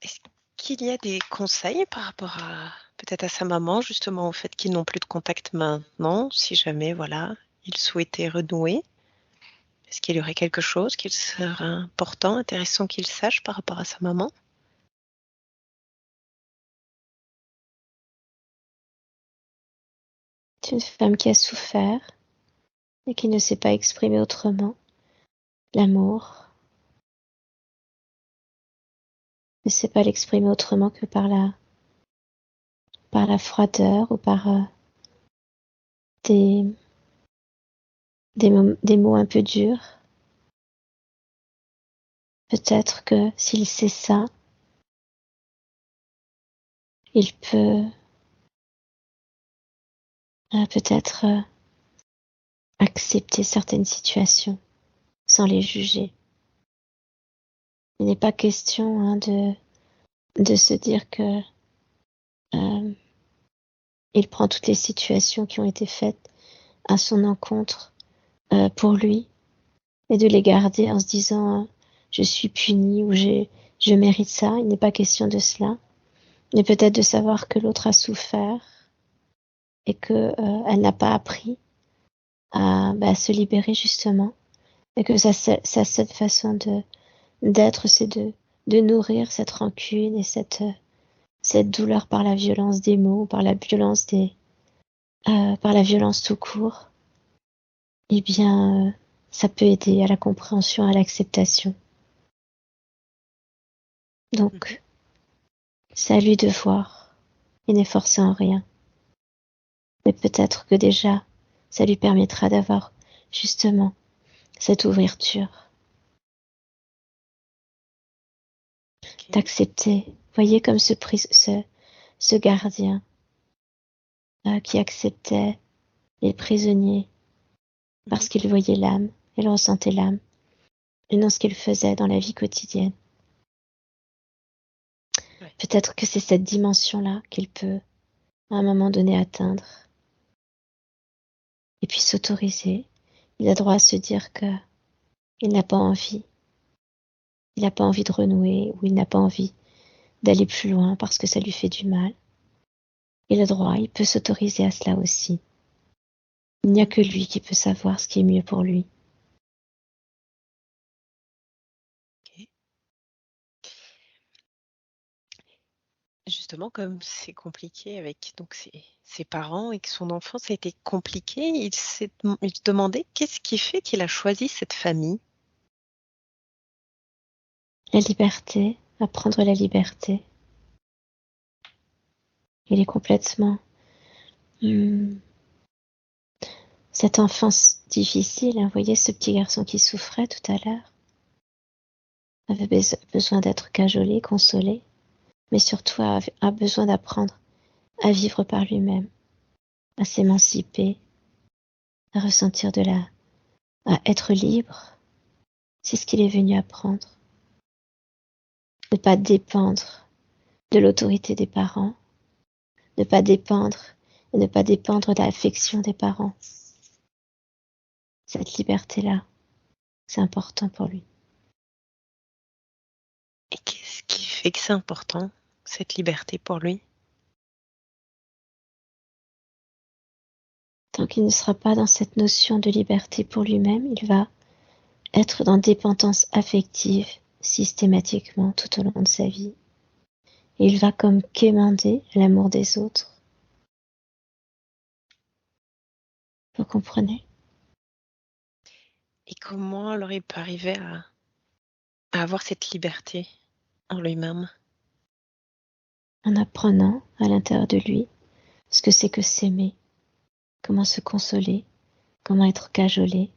Est-ce qu'il y a des conseils par rapport à peut-être à sa maman, justement, au fait qu'ils n'ont plus de contact maintenant, si jamais, voilà, il souhaitait renouer? Est-ce qu'il y aurait quelque chose qu'il serait important, intéressant qu'il sache par rapport à sa maman? C'est une femme qui a souffert et qui ne sait pas exprimer autrement l'amour, ne sait pas l'exprimer autrement que par la froideur ou par des, des mots un peu durs. Peut-être que s'il sait ça, il peut peut-être accepter certaines situations sans les juger. Il n'est pas question de se dire que euh, il prend toutes les situations qui ont été faites à son encontre pour lui et de les garder en se disant je suis puni ou je mérite ça. Il n'est pas question de cela, mais peut-être de savoir que l'autre a souffert et que elle n'a pas appris à se libérer justement, et que sa seule façon d'être, c'est de nourrir cette rancune et cette douleur par la violence des mots, par la violence par la violence tout court. Eh bien, ça peut aider à la compréhension, à l'acceptation. Mmh. Donc, c'est à lui de voir. Il n'est forcé en rien. Mais peut-être que déjà, ça lui permettra d'avoir justement cette ouverture, OK. d'accepter. Voyez comme ce gardien qui acceptait les prisonniers Mmh. parce qu'il voyait l'âme, il ressentait l'âme, et non ce qu'il faisait dans la vie quotidienne. Ouais. Peut-être que c'est cette dimension-là qu'il peut, à un moment donné, atteindre. Et puis s'autoriser. Il a droit à se dire que il n'a pas envie. Il n'a pas envie de renouer, ou il n'a pas envie d'aller plus loin parce que ça lui fait du mal. Il a droit, il peut s'autoriser à cela aussi. Il n'y a Mmh. que lui qui peut savoir ce qui est mieux pour lui. OK. Justement, comme c'est compliqué avec donc ses parents et que son enfance a été compliquée, il se demandait qu'est-ce qui fait qu'il a choisi cette famille? La liberté, apprendre la liberté. Il est complètement cette enfance difficile. Vous voyez ce petit garçon qui souffrait tout à l'heure, avait besoin d'être cajolé, consolé, mais surtout a besoin d'apprendre à vivre par lui-même, à s'émanciper, à ressentir à être libre. C'est ce qu'il est venu apprendre. Ne pas dépendre de l'autorité des parents, ne pas dépendre et ne pas dépendre de l'affection des parents. Cette liberté-là, c'est important pour lui. Et qu'est-ce qui fait que c'est important, cette liberté pour lui? Tant qu'il ne sera pas dans cette notion de liberté pour lui-même, il va être dans dépendance affective systématiquement tout au long de sa vie. Et il va comme quémander l'amour des autres. Vous comprenez? Et comment alors il peut arriver à avoir cette liberté en lui-même? En apprenant à l'intérieur de lui ce que c'est que s'aimer, comment se consoler, comment être cajolé,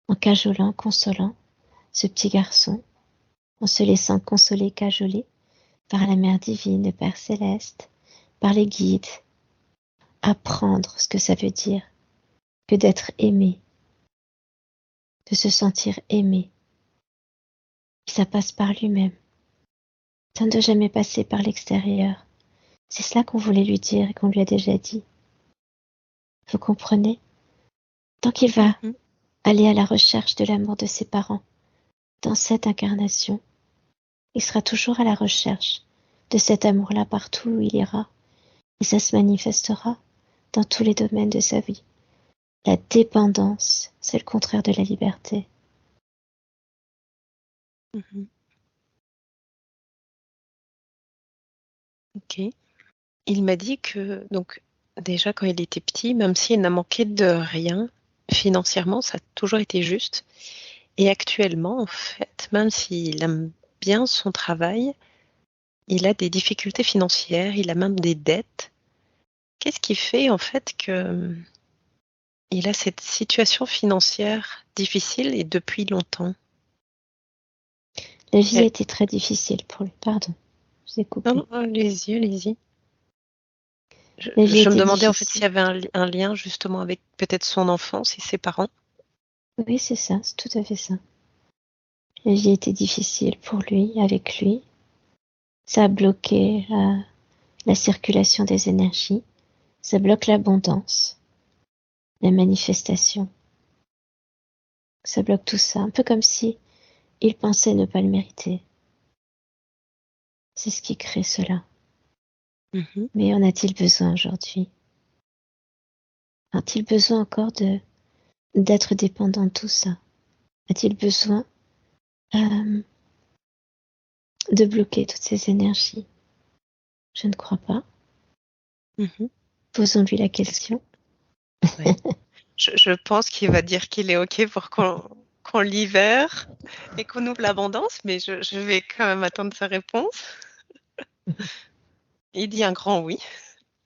en cajolant, consolant ce petit garçon, en se laissant consoler, cajoler par la Mère divine, le Père céleste, par les guides, apprendre ce que ça veut dire que d'être aimé, de se sentir aimé. Et ça passe par lui-même. Ça ne doit jamais passer par l'extérieur. C'est cela qu'on voulait lui dire et qu'on lui a déjà dit. Vous comprenez? Tant qu'il va Mmh. aller à la recherche de l'amour de ses parents dans cette incarnation, Il sera toujours à la recherche de cet amour-là partout où il ira. Et ça se manifestera dans tous les domaines de sa vie. La dépendance, c'est le contraire de la liberté. Mhm. Ok. Il m'a dit que, donc, déjà quand il était petit, même s'il n'a manqué de rien, financièrement, ça a toujours été juste. Et actuellement, en fait, même s'il aime bien son travail, il a des difficultés financières, il a même des dettes. Qu'est-ce qui fait, en fait, que il a cette situation financière difficile et depuis longtemps? La vie a Elle- été très difficile pour lui. Pardon, je vous ai Non, coupé. non, allez-y, allez-y. La vie Je me était demandais en fait s'il difficile. y avait un lien justement avec peut-être son enfance et ses parents. Oui, c'est ça, c'est tout à fait ça. La vie était difficile pour lui, avec lui. Ça a bloqué la circulation des énergies. Ça bloque l'abondance, la manifestation. Ça bloque tout ça. Un peu comme si il pensait ne pas le mériter. C'est ce qui crée cela. Mhm. Mais en a-t-il besoin aujourd'hui? A-t-il besoin encore d'être dépendant de tout ça? A-t-il besoin euh, de bloquer toutes ces énergies? Je ne crois pas. Mhm. Posons-lui la Est-ce que... question. ouais. Je pense qu'il va dire qu'il est OK pour qu'on libère et qu'on ouvre l'abondance, mais je vais quand même attendre sa réponse. Il dit un grand oui.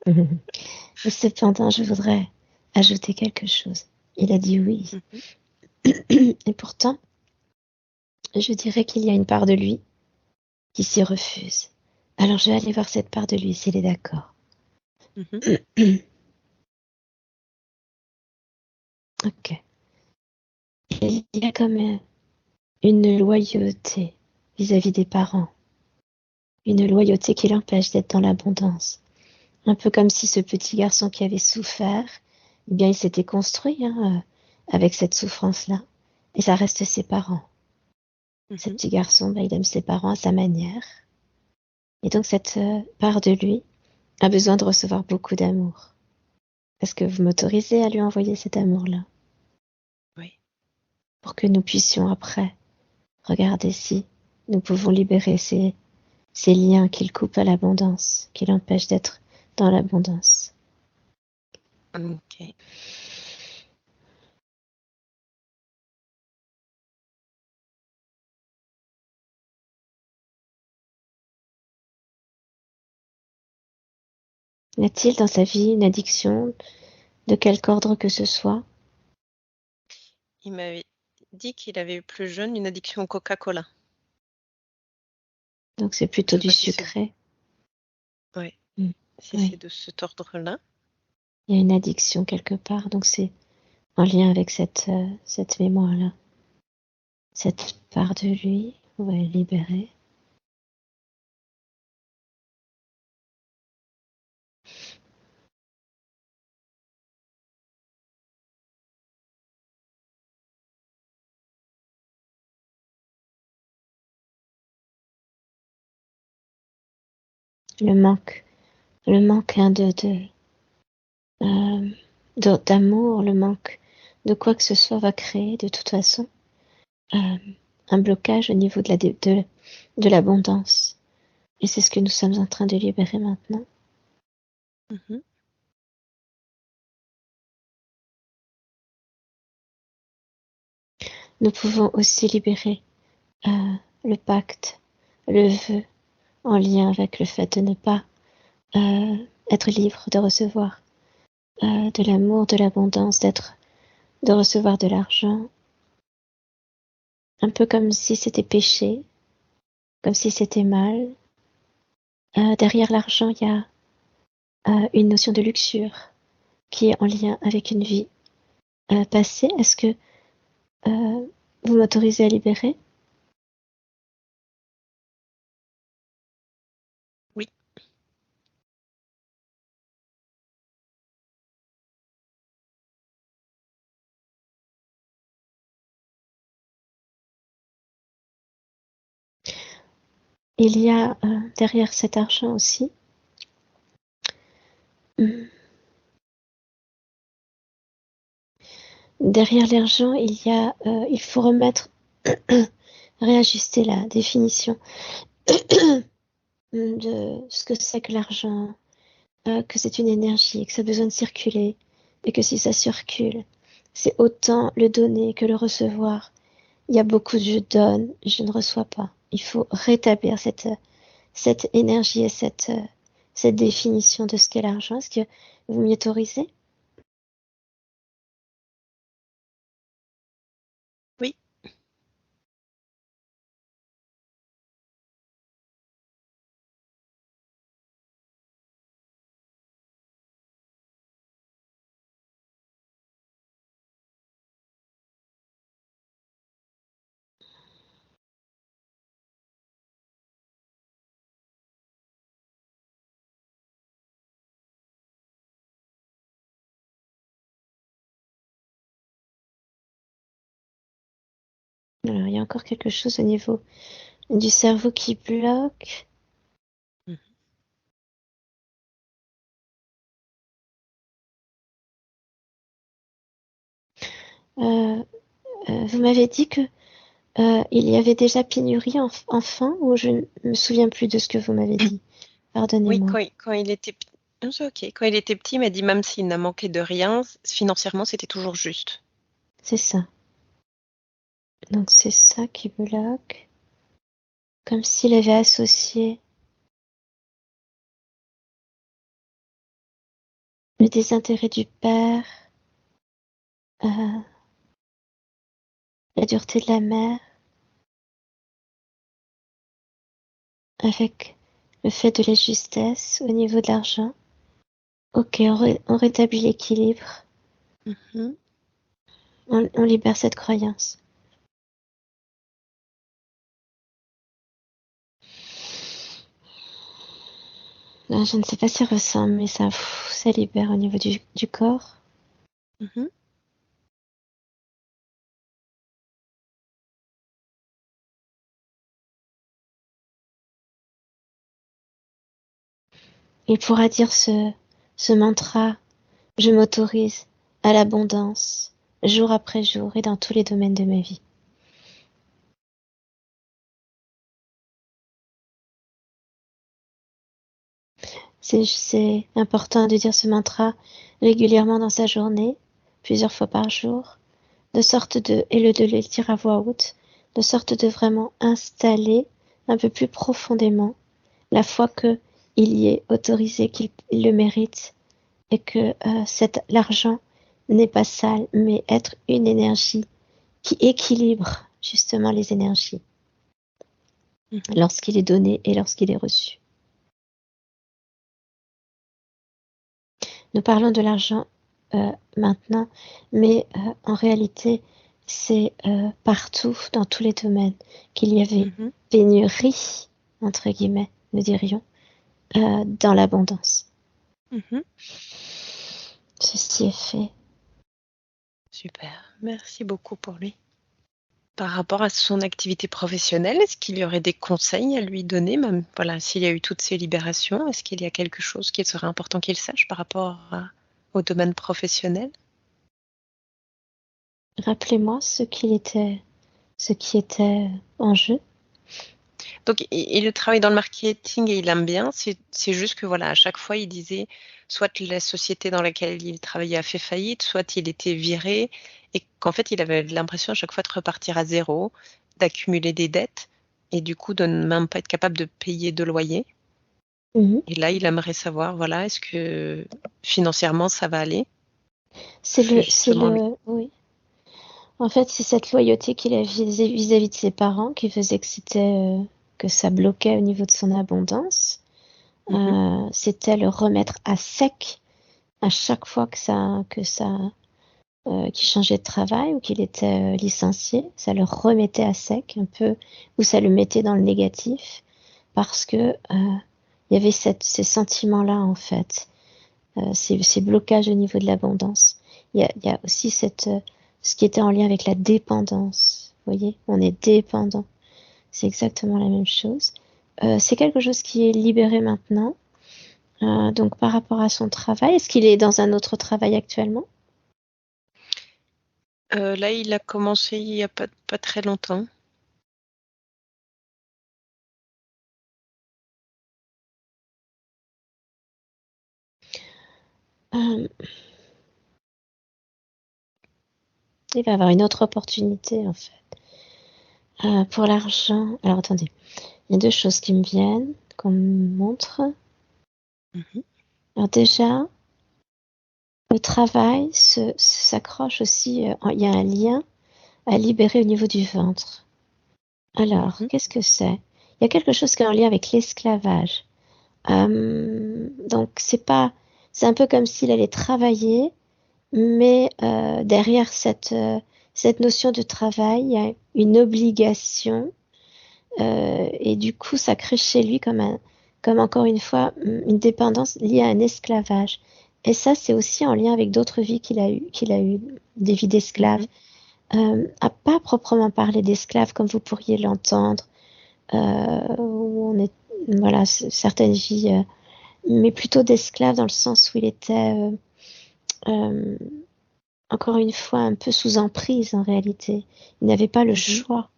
Mais cependant, je voudrais ajouter quelque chose. Il a dit oui. Mhm. Et pourtant, je dirais qu'il y a une part de lui qui s'y refuse. Alors je vais aller voir cette part de lui s'il est d'accord. Mhm. Ok. Il y a comme une loyauté vis-à-vis des parents. Une loyauté qui l'empêche d'être dans l'abondance. Un peu comme si ce petit garçon qui avait souffert, eh bien, il s'était construit avec cette souffrance-là. Et ça reste ses parents. Ce Mhm. petit garçon, ben, il aime ses parents à sa manière. Et donc cette part de lui a besoin de recevoir beaucoup d'amour. Est-ce que vous m'autorisez à lui envoyer cet amour-là Oui. pour que nous puissions après regarder si nous pouvons libérer ces liens qu'il coupe à l'abondance, qui l'empêchent d'être dans l'abondance. OK. Y a-t-il dans sa vie une addiction de quelque ordre que ce soit? Il m'avait dit qu'il avait eu plus jeune une addiction au Coca-Cola. Donc c'est Je plutôt sais du pas si c'est sucré. ouais, Mm. si c'est Oui, de cet ordre-là. il y a une addiction quelque part, donc c'est en lien avec cette mémoire-là. Cette part de lui, on va la libérer. Le manque euh, d'amour, le manque de quoi que ce soit va créer de toute façon euh, un blocage au niveau de l'abondance. Et c'est ce que nous sommes en train de libérer maintenant. Mhm. Nous pouvons aussi libérer le pacte, le vœu en lien avec le fait de ne pas euh, être libre de recevoir de l'amour, de l'abondance, de recevoir de l'argent, un peu comme si c'était péché, comme si c'était mal. Derrière l'argent, il y a une notion de luxure qui est en lien avec une vie passée. Est-ce que vous m'autorisez à libérer? Oui. il y a derrière cet argent aussi, derrière l'argent, il faut remettre, réajuster la définition de ce que c'est que l'argent, que c'est une énergie, que ça a besoin de circuler, et que si ça circule, c'est autant le donner que le recevoir. Il y a beaucoup de je donne, je ne reçois pas. Il faut rétablir cette énergie et cette définition de ce qu'est l'argent. Est-ce que vous m'y autorisez? Oui. Alors, il y a encore quelque chose au niveau du cerveau qui bloque. Mhm. Vous m'avez dit que il y avait déjà pénurie enfant, ou je ne me souviens plus de ce que vous m'avez dit. Oui, Pardonnez-moi. quand il était petit, c'est ok. Quand il était petit, il m'a dit même s'il n'a manqué de rien, financièrement, c'était toujours juste. C'est ça. Donc c'est ça qui bloque. Comme s'il avait associé le désintérêt du père, la dureté de la mère, avec le fait de la justesse au niveau de l'argent. Ok, on rétablit l'équilibre. Mhm. On libère cette croyance. Je ne sais pas si ça ressemble, mais ça libère au niveau du corps. Mhm. Il pourra dire ce mantra: je m'autorise à l'abondance, jour après jour et dans tous les domaines de ma vie. C'est important de dire ce mantra régulièrement dans sa journée, plusieurs fois par jour, de le dire à voix haute, de sorte de vraiment installer un peu plus profondément la foi que il y est autorisé, qu'il le mérite, et que l'argent n'est pas sale, mais être une énergie qui équilibre justement les énergies Mhm. lorsqu'il est donné et lorsqu'il est reçu. Nous parlons de l'argent maintenant, mais en réalité, c'est partout, dans tous les domaines, qu'il y avait Mhm. pénurie, entre guillemets, nous dirions, dans l'abondance. Mhm. Ceci est fait. Super. Merci beaucoup pour lui. Par rapport à son activité professionnelle, est-ce qu'il y aurait des conseils à lui donner, même voilà, s'il y a eu toutes ces libérations, est-ce qu'il y a quelque chose qu'il serait important qu'il sache par rapport au domaine professionnel? Rappelez-moi ce qui était en jeu. Donc, il travaille dans le marketing et il aime bien. C'est juste que voilà, à chaque fois, il disait soit la société dans laquelle il travaillait a fait faillite, soit il était viré, et qu'en fait, il avait l'impression à chaque fois de repartir à zéro, d'accumuler des dettes, et du coup de ne même pas être capable de payer de loyer. Mhm. Et là, il aimerait savoir, voilà, est-ce que financièrement ça va aller? Justement, lui. Oui. En fait, c'est cette loyauté qu'il a vis-à-vis de ses parents qui faisait que ça bloquait au niveau de son abondance. Mhm. C'était le remettre à sec à chaque fois qu'il changeait de travail ou qu'il était licencié. Ça le remettait à sec un peu, ou ça le mettait dans le négatif, parce que il y avait ces sentiments-là en fait, ces blocages au niveau de l'abondance. Il y a aussi ce qui était en lien avec la dépendance. Vous voyez, on est dépendant. C'est exactement la même chose. c'est quelque chose qui est libéré maintenant. Donc par rapport à son travail, est-ce qu'il est dans un autre travail actuellement? Là, il a commencé il y a pas très longtemps. Euh, il va avoir une autre opportunité en fait. Pour l'argent, alors attendez, il y a deux choses qui me viennent, qu'on me montre. Mmh. Alors déjà, le travail s'accroche aussi, il y a un lien à libérer au niveau du ventre. Alors, Mmh. qu'est-ce que c'est? Il y a quelque chose qui est en lien avec l'esclavage. Donc c'est un peu comme s'il allait travailler, mais derrière cette notion de travail, il y a une obligation, et du coup, ça crée chez lui comme encore une fois, une dépendance liée à un esclavage. Et ça, c'est aussi en lien avec d'autres vies qu'il a eu, des vies d'esclaves. Mmh. À pas proprement parler d'esclaves comme vous pourriez l'entendre, où on est, voilà, certaines vies, mais plutôt d'esclaves dans le sens où il était, euh, encore une fois, un peu sous emprise en réalité. Il n'avait pas le Mmh. choix.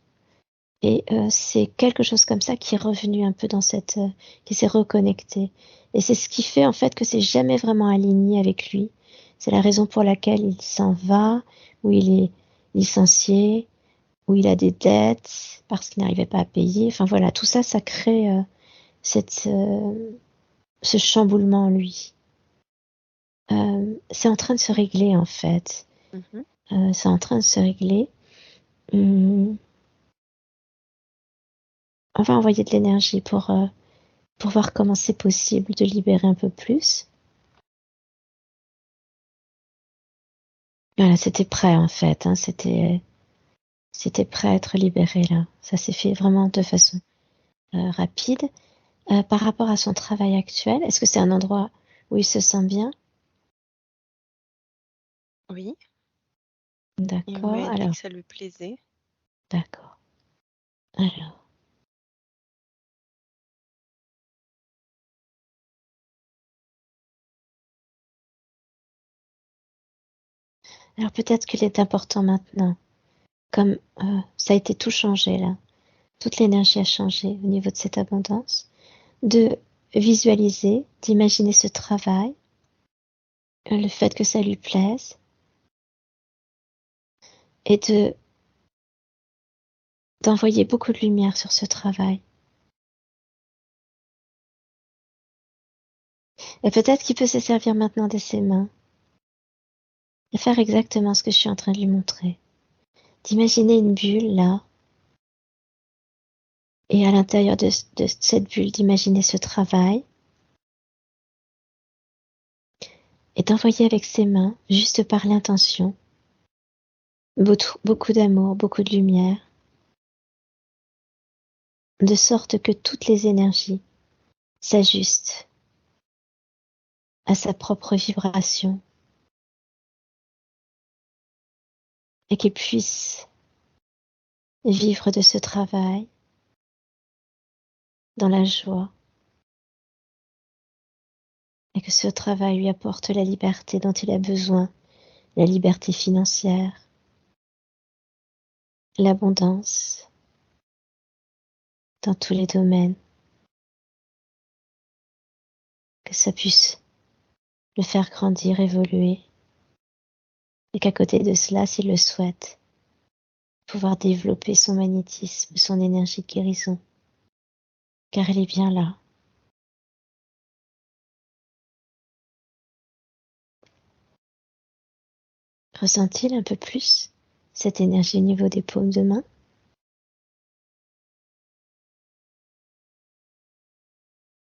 Et c'est quelque chose comme ça qui est revenu un peu qui s'est reconnecté. Et c'est ce qui fait en fait que c'est jamais vraiment aligné avec lui. C'est la raison pour laquelle il s'en va, où il est licencié, où il a des dettes parce qu'il n'arrivait pas à payer. Enfin voilà, tout ça, ça crée cette, ce chamboulement en lui. C'est en train de se régler en fait. Mmh. C'est en train de se régler. Hum, on va envoyer de l'énergie pour voir comment c'est possible de libérer un peu plus. Voilà, c'était prêt en fait, hein, c'était prêt à être libéré là. Ça s'est fait vraiment de façon rapide. Par rapport à son travail actuel, est-ce que c'est un endroit où il se sent bien? Oui, il D'accord, m'a dit alors, que ça lui plaisait. d'accord. Alors, alors peut-être qu'il est important maintenant, comme ça a été tout changé là, toute l'énergie a changé au niveau de cette abondance, de visualiser, d'imaginer ce travail, le fait que ça lui plaise, et d'envoyer beaucoup de lumière sur ce travail. Et peut-être qu'il peut se servir maintenant de ses mains et faire exactement ce que je suis en train de lui montrer. D'imaginer une bulle là, et à l'intérieur de cette bulle, d'imaginer ce travail, et d'envoyer avec ses mains, juste par l'intention, beaucoup d'amour, beaucoup de lumière, de sorte que toutes les énergies s'ajustent à sa propre vibration et qu'il puisse vivre de ce travail dans la joie et que ce travail lui apporte la liberté dont il a besoin, la liberté financière, l'abondance dans tous les domaines, que ça puisse le faire grandir, évoluer, et qu'à côté de cela, s'il le souhaite, pouvoir développer son magnétisme, son énergie de guérison, car elle est bien là. Ressent-il un peu plus cette énergie au niveau des paumes de main?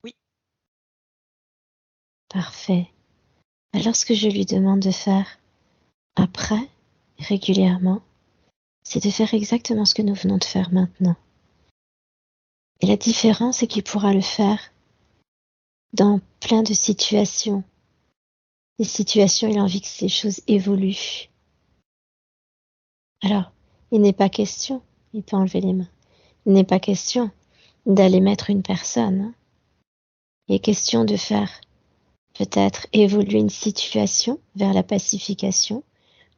Oui. Parfait. Alors ce que je lui demande de faire après, régulièrement, c'est de faire exactement ce que nous venons de faire maintenant. Et la différence, c'est qu'il pourra le faire dans plein de situations. Les situations, il a envie que ces choses évoluent. Alors, il n'est pas question, il peut enlever les mains, il n'est pas question d'aller mettre une personne. Il est question de faire peut-être évoluer une situation vers la pacification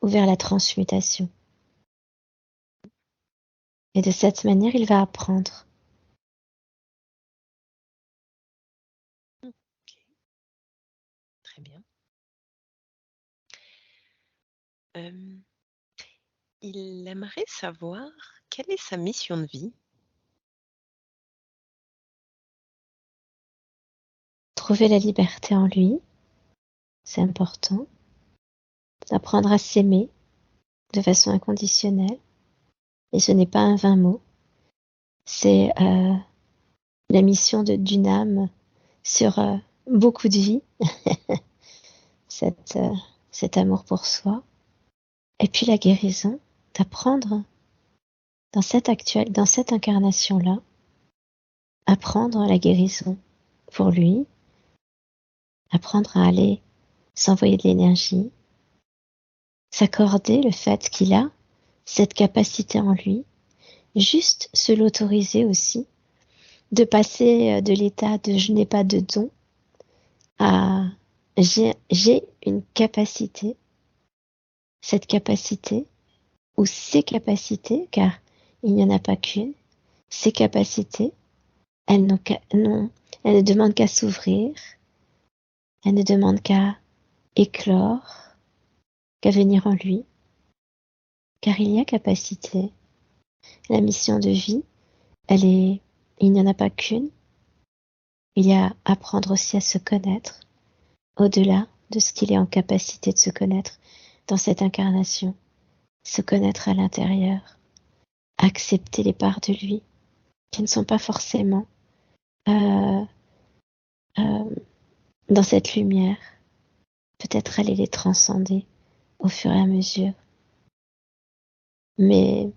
ou vers la transmutation. Et de cette manière, il va apprendre. Ok, très bien. Il aimerait savoir quelle est sa mission de vie. Trouver la liberté en lui, c'est important. Apprendre à s'aimer de façon inconditionnelle. Et ce n'est pas un vain mot. C'est la mission d'une âme sur beaucoup de vies. Cet amour pour soi. Et puis la guérison, d'apprendre dans cette incarnation-là, apprendre la guérison pour lui, apprendre à aller s'envoyer de l'énergie, s'accorder le fait qu'il a cette capacité en lui, juste se l'autoriser aussi, de passer de l'état de je n'ai pas de don à j'ai une capacité, cette capacité ou ces capacités, car il n'y en a pas qu'une, ces capacités, elles ne demandent qu'à s'ouvrir, elles ne demandent qu'à éclore, qu'à venir en lui, car il y a capacité. La mission de vie, il n'y en a pas qu'une. Il y a apprendre aussi à se connaître, au-delà de ce qu'il est en capacité de se connaître dans cette incarnation, se connaître à l'intérieur, accepter les parts de lui qui ne sont pas forcément euh, euh, dans cette lumière, peut-être aller les transcender au fur et à mesure. Mais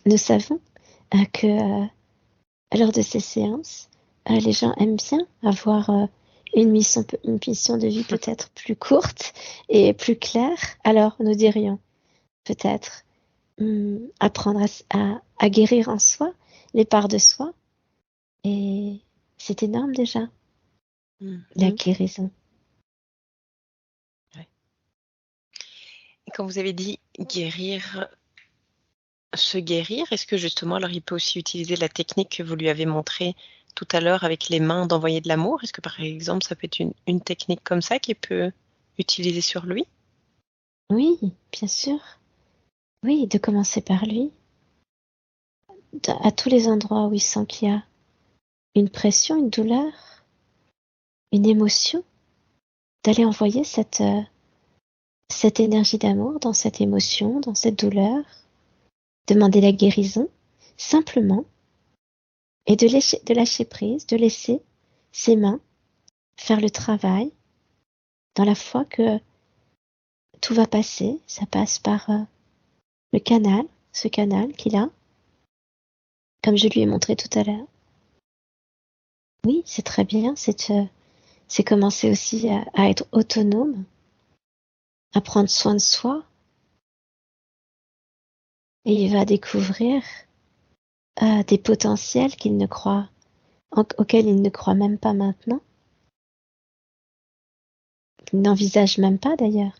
nous savons que lors de ces séances, les gens aiment bien avoir une mission de vie peut-être plus courte et plus claire. Alors nous dirions peut-être apprendre à guérir en soi les parts de soi. Et c'est énorme déjà, la guérison. Ouais. Et quand vous avez dit guérir, se guérir, est-ce que justement, alors il peut aussi utiliser la technique que vous lui avez montrée tout à l'heure avec les mains d'envoyer de l'amour? Est-ce que par exemple, ça peut être une technique comme ça qu'il peut utiliser sur lui? Oui, bien sûr. Oui, de commencer par lui. À tous les endroits où il sent qu'il y a une pression, une douleur, une émotion, d'aller envoyer cette énergie d'amour dans cette émotion, dans cette douleur, demander la guérison, simplement, et de lâcher prise, de laisser ses mains faire le travail, dans la foi que tout va passer, ça passe par le canal, ce canal qu'il a, comme je lui ai montré tout à l'heure. Oui, c'est très bien, c'est commencer aussi à être autonome, à prendre soin de soi, et il va découvrir des potentiels auxquels il ne croit même pas maintenant, qu'il n'envisage même pas d'ailleurs.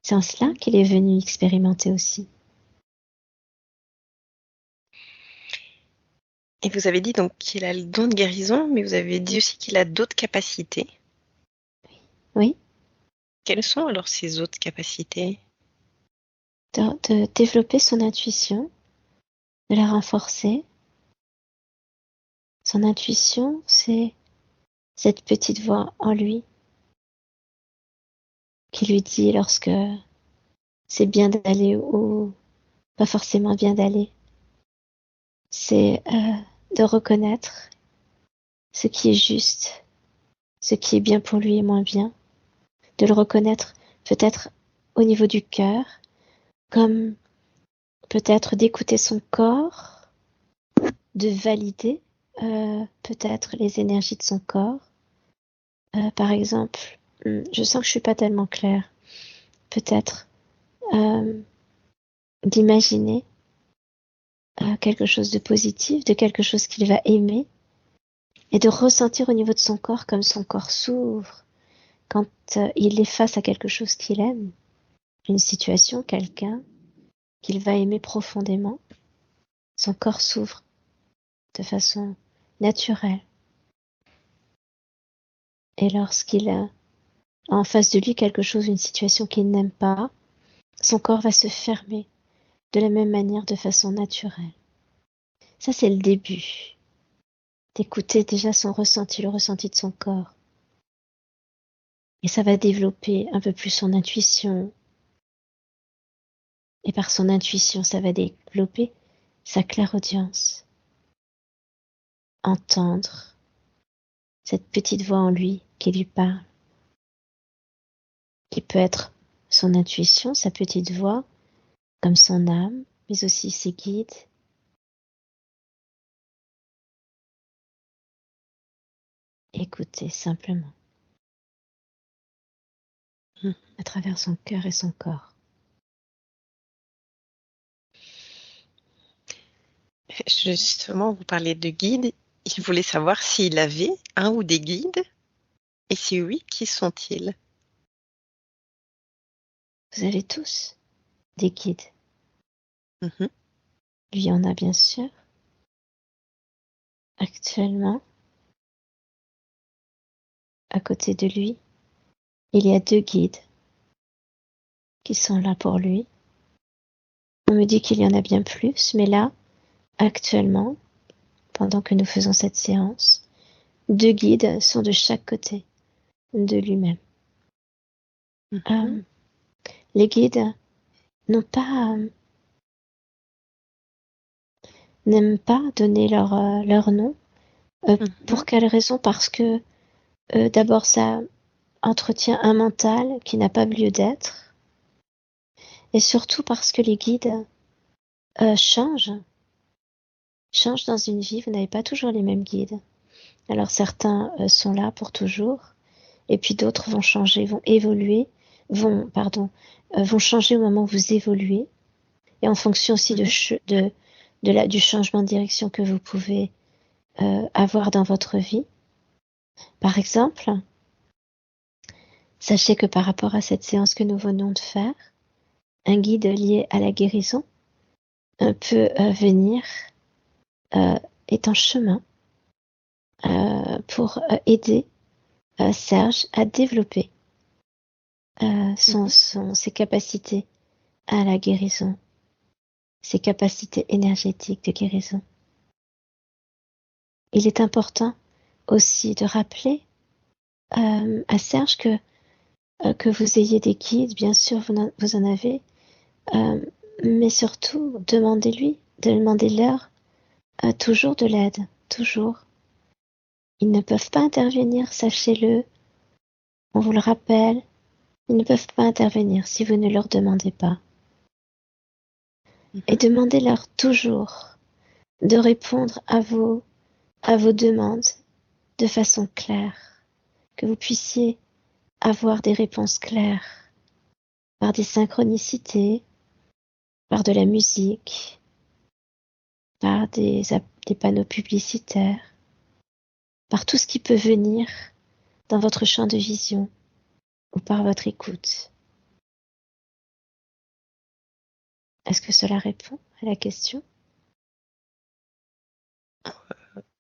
C'est en cela qu'il est venu expérimenter aussi. Et vous avez dit donc qu'il a le don de guérison, mais vous avez dit aussi qu'il a d'autres capacités. Oui, Quelles sont alors ces autres capacités? de développer son intuition, de la renforcer. Son intuition, c'est cette petite voix en lui qui lui dit lorsque c'est bien d'aller ou pas forcément bien d'aller. C'est de reconnaître ce qui est juste, ce qui est bien pour lui et moins bien, de le reconnaître peut-être au niveau du cœur, comme peut-être d'écouter son corps, de valider peut-être les énergies de son corps. Par exemple, je sens que je suis pas tellement claire. Peut-être d'imaginer quelque chose de positif, de quelque chose qu'il va aimer, et de ressentir au niveau de son corps comme son corps s'ouvre quand il est face à quelque chose qu'il aime, une situation, quelqu'un qu'il va aimer profondément. Son corps s'ouvre de façon naturelle. Et lorsqu'il a en face de lui quelque chose, une situation qu'il n'aime pas, son corps va se fermer de la même manière, de façon naturelle. Ça, c'est le début. D'écouter déjà son ressenti, le ressenti de son corps. Et ça va développer un peu plus son intuition. Et par son intuition, ça va développer sa clairaudience. Entendre cette petite voix en lui qui lui parle. Qui peut être son intuition, sa petite voix, comme son âme, mais aussi ses guides. Écouter simplement, à travers son cœur et son corps. Justement, vous parlez de guides. Il voulait savoir s'il avait un ou des guides, et si oui, qui sont-ils? Vous avez tous des guides. Mhm. Lui en a bien sûr. Actuellement, à côté de lui, il y a 2 guides qui sont là pour lui. On me dit qu'il y en a bien plus, mais là, actuellement, pendant que nous faisons cette séance, 2 guides sont de chaque côté de lui-même. Mhm. Les guides n'ont pas, n'aiment pas donner leur nom. Pour Mhm. quelle raison? Parce que d'abord, ça entretient un mental qui n'a pas lieu d'être, et surtout parce que les guides changent dans une vie. Vous n'avez pas toujours les mêmes guides. Alors certains sont là pour toujours, et puis d'autres vont changer, vont évoluer, vont changer au moment où vous évoluez, et en fonction aussi du changement de direction que vous pouvez avoir dans votre vie. Par exemple, sachez que par rapport à cette séance que nous venons de faire, un guide lié à la guérison peut venir, est en chemin pour aider Serge à développer ses capacités à la guérison, ses capacités énergétiques de guérison. Il est important aussi de rappeler à Serge que vous ayez des guides, bien sûr vous en avez, mais surtout demandez-leur toujours de l'aide, toujours. Ils ne peuvent pas intervenir, sachez-le, on vous le rappelle, ils ne peuvent pas intervenir si vous ne leur demandez pas. Et demandez-leur toujours de répondre à vos demandes de façon claire, que vous puissiez avoir des réponses claires par des synchronicités, par de la musique, par des panneaux publicitaires, par tout ce qui peut venir dans votre champ de vision ou par votre écoute. Est-ce que cela répond à la question?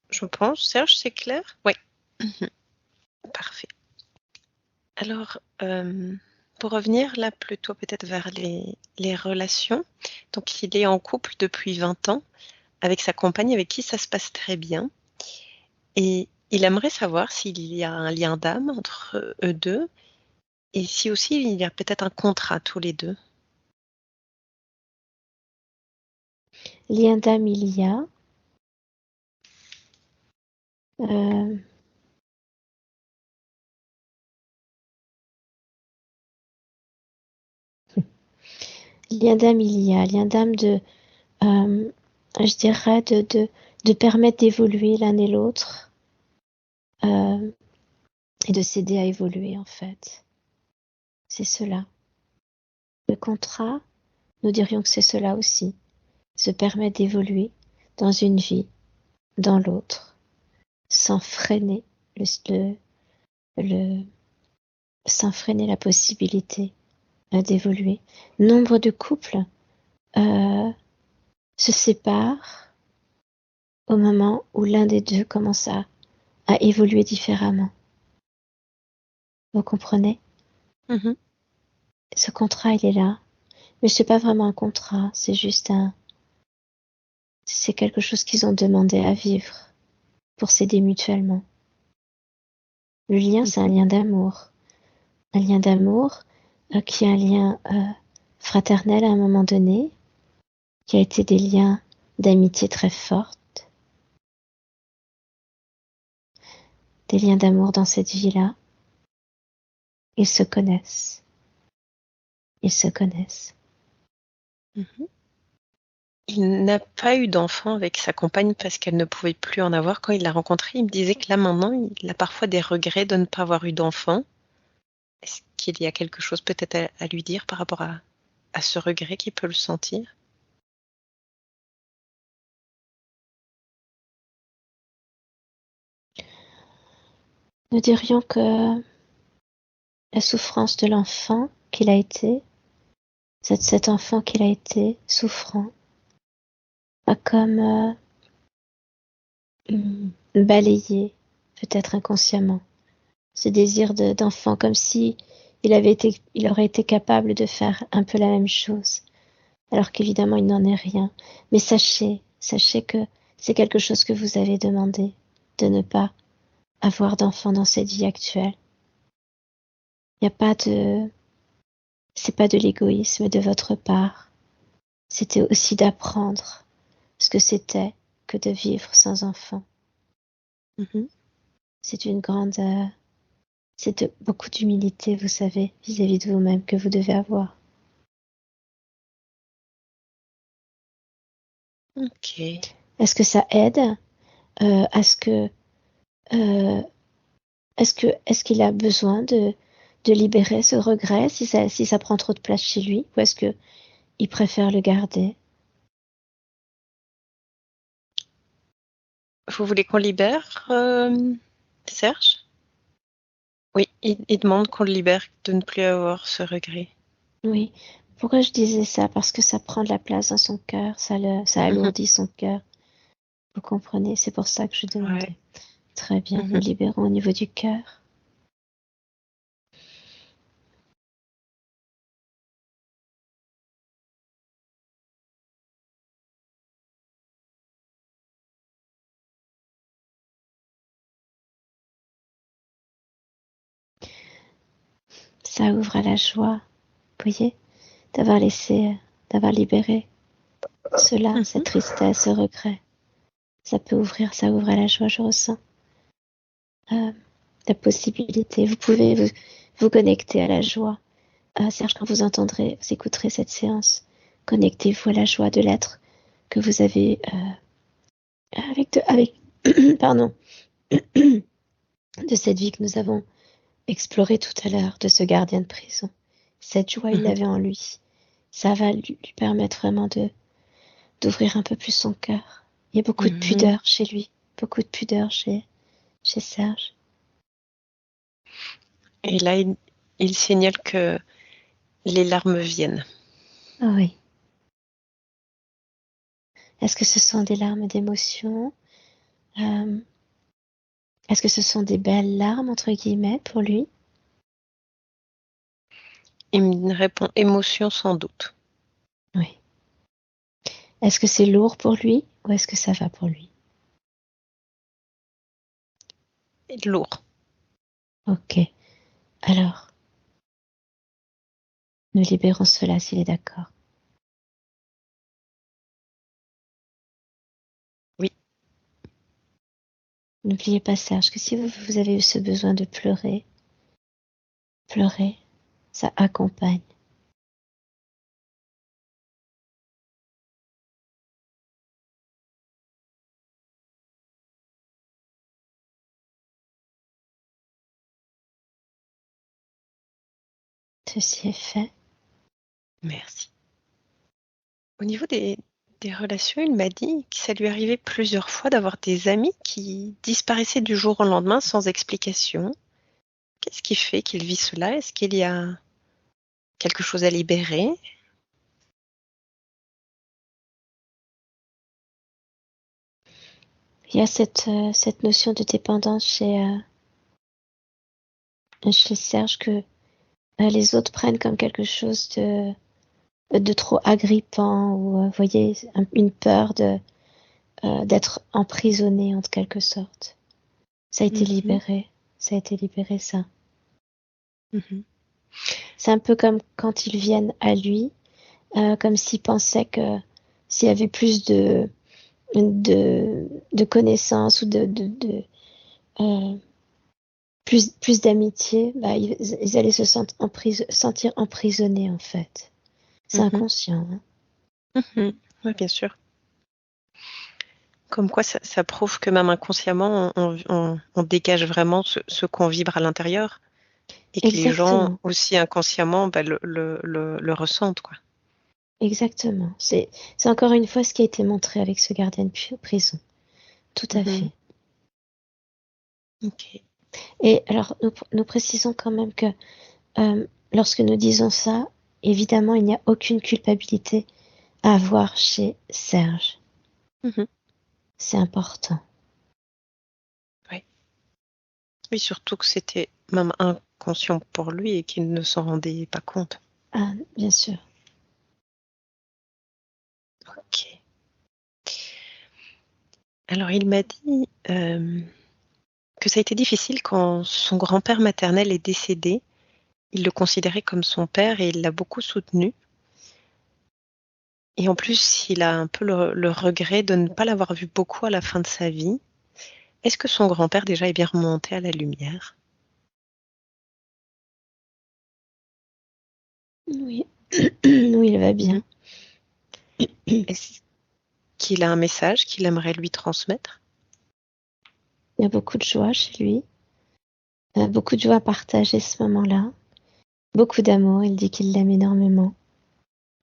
Je pense, Serge, c'est clair? Oui. Parfait. Alors, pour revenir là plutôt peut-être vers les relations. Donc il est en couple depuis 20 ans avec sa compagne avec qui ça se passe très bien, et il aimerait savoir s'il y a un lien d'âme entre eux deux, et si aussi il y a peut-être un contrat tous les deux. Lien d'âme il y a. Lien d'âme il y a. Lien d'âme je dirais de permettre d'évoluer l'un et l'autre et de s'aider à évoluer en fait. C'est cela. Le contrat, nous dirions que c'est cela aussi. se permettre d'évoluer dans une vie, dans l'autre, sans freiner le, sans freiner la possibilité d'évoluer. Nombre de couples se séparent au moment où l'un des deux commence à évoluer différemment. Vous comprenez? Mhm. Ce contrat, il est là. Mais c'est pas vraiment un contrat, c'est juste c'est quelque chose qu'ils ont demandé à vivre pour s'aider mutuellement. Le lien, c'est un Mhm. lien d'amour. Un lien d'amour qui est un lien fraternel à un moment donné, qui a été des liens d'amitié très fortes, des liens d'amour dans cette vie-là. Ils se connaissent. Ils se connaissent. Mhm. Il n'a pas eu d'enfant avec sa compagne parce qu'elle ne pouvait plus en avoir. Quand il l'a rencontré, il me disait que là maintenant, il a parfois des regrets de ne pas avoir eu d'enfant. Est-ce qu'il y a quelque chose peut-être à lui dire par rapport à ce regret qu'il peut le sentir? Nous dirions que la souffrance de l'enfant qu'il a été, cet enfant qu'il a été, souffrant, a comme balayé, peut-être inconsciemment, ce désir d'enfant, comme si il aurait été capable de faire un peu la même chose, alors qu'évidemment il n'en est rien. Mais sachez que c'est quelque chose que vous avez demandé, de ne pas avoir d'enfant dans cette vie actuelle. Il n'y a pas de, c'est pas de l'égoïsme de votre part. C'était aussi d'apprendre ce que c'était que de vivre sans enfant. Mhm. C'est une grande, beaucoup d'humilité, vous savez, vis-à-vis de vous-même que vous devez avoir. Ok. Est-ce que ça aide à ce que, euh, est-ce qu'il a besoin de libérer ce regret si ça prend trop de place chez lui, ou est-ce que il préfère le garder? Vous voulez qu'on libère Serge? Oui, il demande qu'on le libère, de ne plus avoir ce regret. Oui. Pourquoi je disais ça? Parce que ça prend de la place dans son cœur, ça Mhm. alourdit son cœur. Vous comprenez? C'est pour ça que je Ouais. demandais. Très bien, nous Mhm. libérons au niveau du cœur. Ça ouvre à la joie, vous voyez, d'avoir laissé, d'avoir libéré cela, cette Mhm. tristesse, ce regret. Ça peut ouvrir, ça ouvre à la joie, je ressens euh, la possibilité. Vous pouvez vous connecter à la joie. Serge, quand vous entendrez, vous écouterez cette séance, connectez-vous à la joie de l'être que vous avez avec pardon, de cette vie que nous avons explorée tout à l'heure, de ce gardien de prison. Cette joie, il Mhm. l'avait en lui. Ça va lui permettre vraiment d'ouvrir un peu plus son cœur. Il y a beaucoup de Mhm. pudeur chez lui, beaucoup de pudeur chez Serge. Et là, il signale que les larmes viennent. Ah oui. Est-ce que ce sont des larmes d'émotion? Euh, Est-ce que ce sont des belles larmes, entre guillemets, pour lui? Il me répond émotion sans doute. Oui. Est-ce que c'est lourd pour lui ou est-ce que ça va pour lui? Lourd. Ok. Alors, nous libérons cela s'il est d'accord. Oui. N'oubliez pas, Serge, que si vous avez eu ce besoin de pleurer, pleurer, ça accompagne. Ceci est fait. Merci. Au niveau des des relations, il m'a dit que ça lui arrivait plusieurs fois d'avoir des amis qui disparaissaient du jour au lendemain sans explication. Qu'est-ce qui fait qu'il vit cela? Est-ce qu'il y a quelque chose à libérer? Il y a cette notion de dépendance chez Serge que les autres prennent comme quelque chose de trop agrippant ou, vous voyez, une peur d'être emprisonné en quelque sorte. Ça a été Mhm, libéré. Ça a été libéré, ça. mhm, C'est un peu comme quand ils viennent à lui, comme s'ils pensaient que s'il y avait plus de connaissances ou euh, plus d'amitié, bah, ils allaient se sentir emprisonnés, en fait. C'est mhm, inconscient, hein. mhm. Oui, bien sûr. Comme quoi, ça prouve que même inconsciemment, on dégage vraiment ce qu'on vibre à l'intérieur et que les gens Exactement. aussi inconsciemment bah, le ressentent, quoi. Exactement. C'est encore une fois ce qui a été montré avec ce gardien de prison. Tout à Mhm. fait. Ok. Et alors, nous précisons quand même que lorsque nous disons ça, évidemment, il n'y a aucune culpabilité à avoir chez Serge. Mhm. C'est important. Ouais. Oui, surtout que c'était même inconscient pour lui et qu'il ne s'en rendait pas compte. Ah, bien sûr. Ok. Alors, il m'a dit que ça a été difficile quand son grand-père maternel est décédé. Il le considérait comme son père et il l'a beaucoup soutenu. Et en plus, il a un peu le regret de ne pas l'avoir vu beaucoup à la fin de sa vie. Est-ce que son grand-père déjà est bien remonté à la lumière? Oui. Oui, il va Mhm. bien. Est-ce qu'il a un message qu'il aimerait lui transmettre? Il y a beaucoup de joie chez lui. Beaucoup de joie à partager ce moment-là. Beaucoup d'amour. Il dit qu'il l'aime énormément.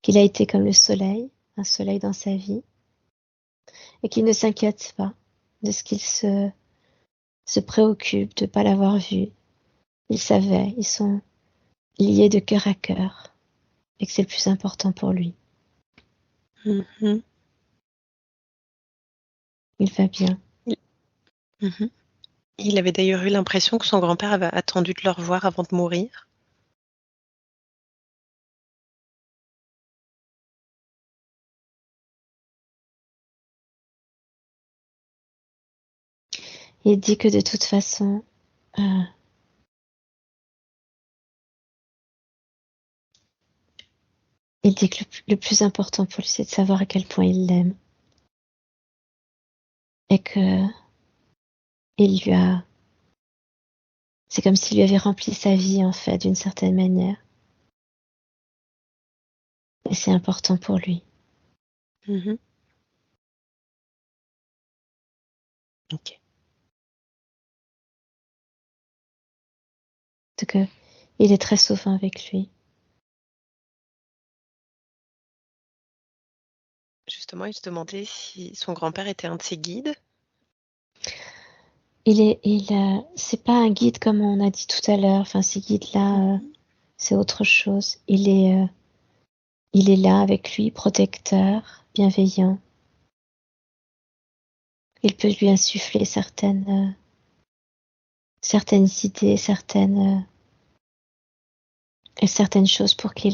Qu'il a été comme le soleil, un soleil dans sa vie. Et qu'il ne s'inquiète pas de ce qu'il se préoccupe de ne pas l'avoir vu. Il savait, ils sont liés de cœur à cœur. Et que c'est le plus important pour lui. Mhm. Il va bien. Il mhm. Il avait d'ailleurs eu l'impression que son grand-père avait attendu de le revoir avant de mourir. Il dit que de toute façon, euh, il dit que le plus important pour lui, c'est de savoir à quel point il l'aime. Et que il lui a, c'est comme s'il lui avait rempli sa vie, en fait, d'une certaine manière. Et c'est important pour lui. Mhm. Ok. Donc, il est très souvent avec lui. Justement, il se demandait si son grand-père était un de ses guides. C'est pas un guide comme on a dit tout à l'heure. Enfin, ces guides-là, Mhm. c'est autre chose. Il est là avec lui, protecteur, bienveillant. Il peut lui insuffler certaines idées, certaines choses pour qu'il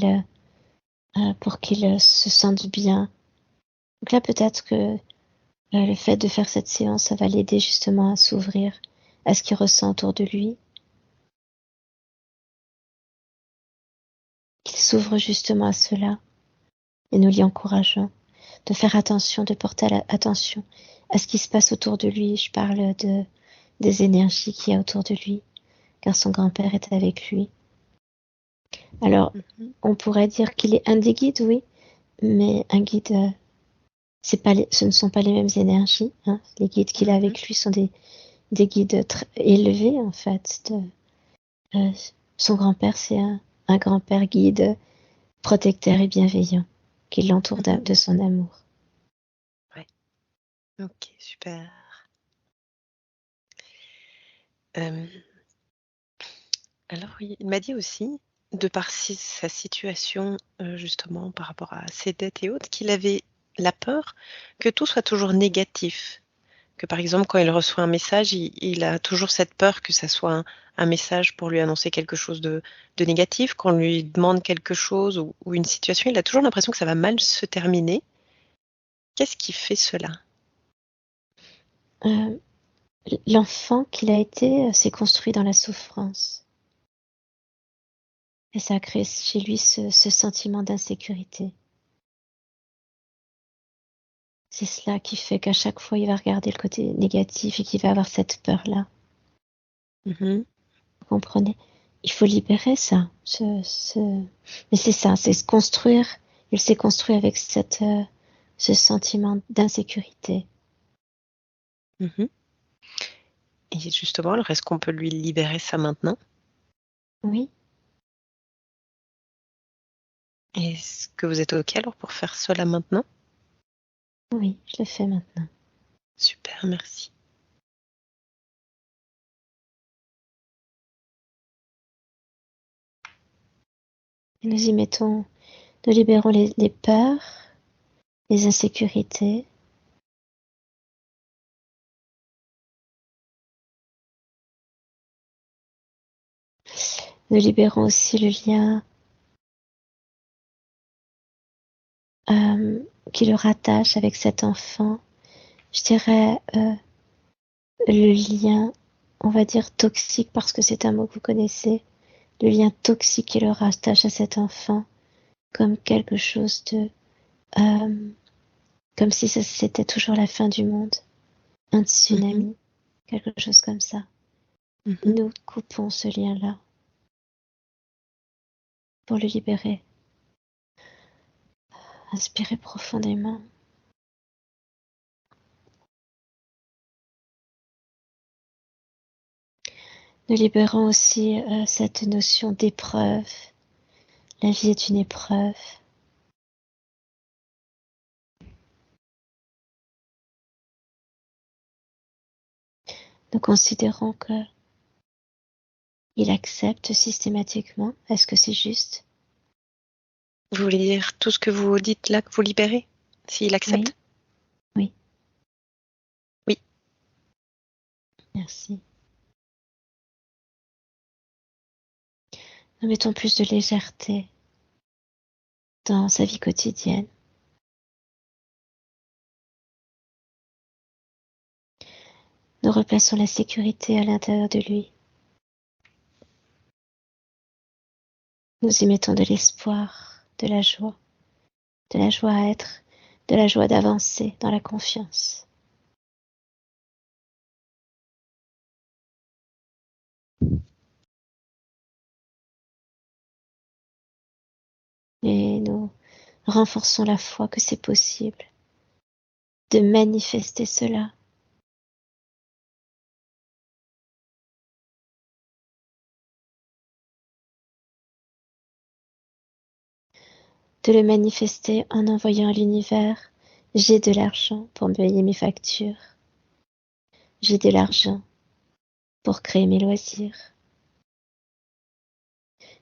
se sente bien. Donc là, peut-être que le fait de faire cette séance, ça va l'aider justement à s'ouvrir à ce qu'il ressent autour de lui, qu'il s'ouvre justement à cela, et nous l'y encourageons, de faire attention, de porter attention à ce qui se passe autour de lui. Je parle des énergies qu'il y a autour de lui, car son grand-père est avec lui. Alors, Mhm. on pourrait dire qu'il est un des guides, oui, mais un guide, ce ne sont pas les mêmes énergies, hein. Les guides qu'il a Mhm. avec lui sont des guides très élevés, en fait. Euh, Son grand-père, c'est un grand-père guide protecteur et bienveillant qui l'entoure Mhm. de son amour. OK, super. Hem, alors oui, il m'a dit aussi, de par sa situation, justement par rapport à ses dettes et autres, qu'il avait la peur que tout soit toujours négatif. Que par exemple, quand il reçoit un message, il a toujours cette peur que ça soit un message pour lui annoncer quelque chose de négatif. Quand on lui demande quelque chose ou une situation, il a toujours l'impression que ça va mal se terminer. Qu'est-ce qui fait cela? Euh, L'enfant qu'il a été s'est construit dans la souffrance. Et ça a créé chez lui ce sentiment d'insécurité. C'est cela qui fait qu'à chaque fois, il va regarder le côté négatif et qu'il va avoir cette peur-là. Mmh. Vous comprenez? Il faut libérer ça. Mais c'est ça, c'est se construire. Il s'est construit avec ce sentiment d'insécurité. Mmh. Et justement, alors est-ce qu'on peut lui libérer ça maintenant? Oui, Est-ce que vous êtes OK alors pour faire cela maintenant? oui, je le fais maintenant. Super, merci. Et nous y mettons, nous libérons les peurs, les insécurités. Nous libérons aussi le lien qui le rattache avec cet enfant. Je dirais le lien, on va dire toxique parce que c'est un mot que vous connaissez, le lien toxique qui le rattache à cet enfant comme quelque chose de, euh, comme si c'était toujours la fin du monde, un Mmh. tsunami, quelque chose comme ça. Mmh. Nous coupons ce lien-là pour le libérer. Inspirez profondément. Nous libérons aussi cette notion d'épreuve. La vie est une épreuve. Nous considérons que il accepte systématiquement. Est-ce que c'est juste? Vous voulez dire tout ce que vous dites là, que vous libérez? S'il Oui, accepte? oui, Oui. merci. Nous mettons plus de légèreté dans sa vie quotidienne. Nous replaçons la sécurité à l'intérieur de lui. Nous y mettons de l'espoir, de la joie à être, de la joie d'avancer dans la confiance. Et nous renforçons la foi que c'est possible de manifester cela, de le manifester en envoyant à l'univers, j'ai de l'argent pour payer mes factures, j'ai de l'argent pour créer mes loisirs,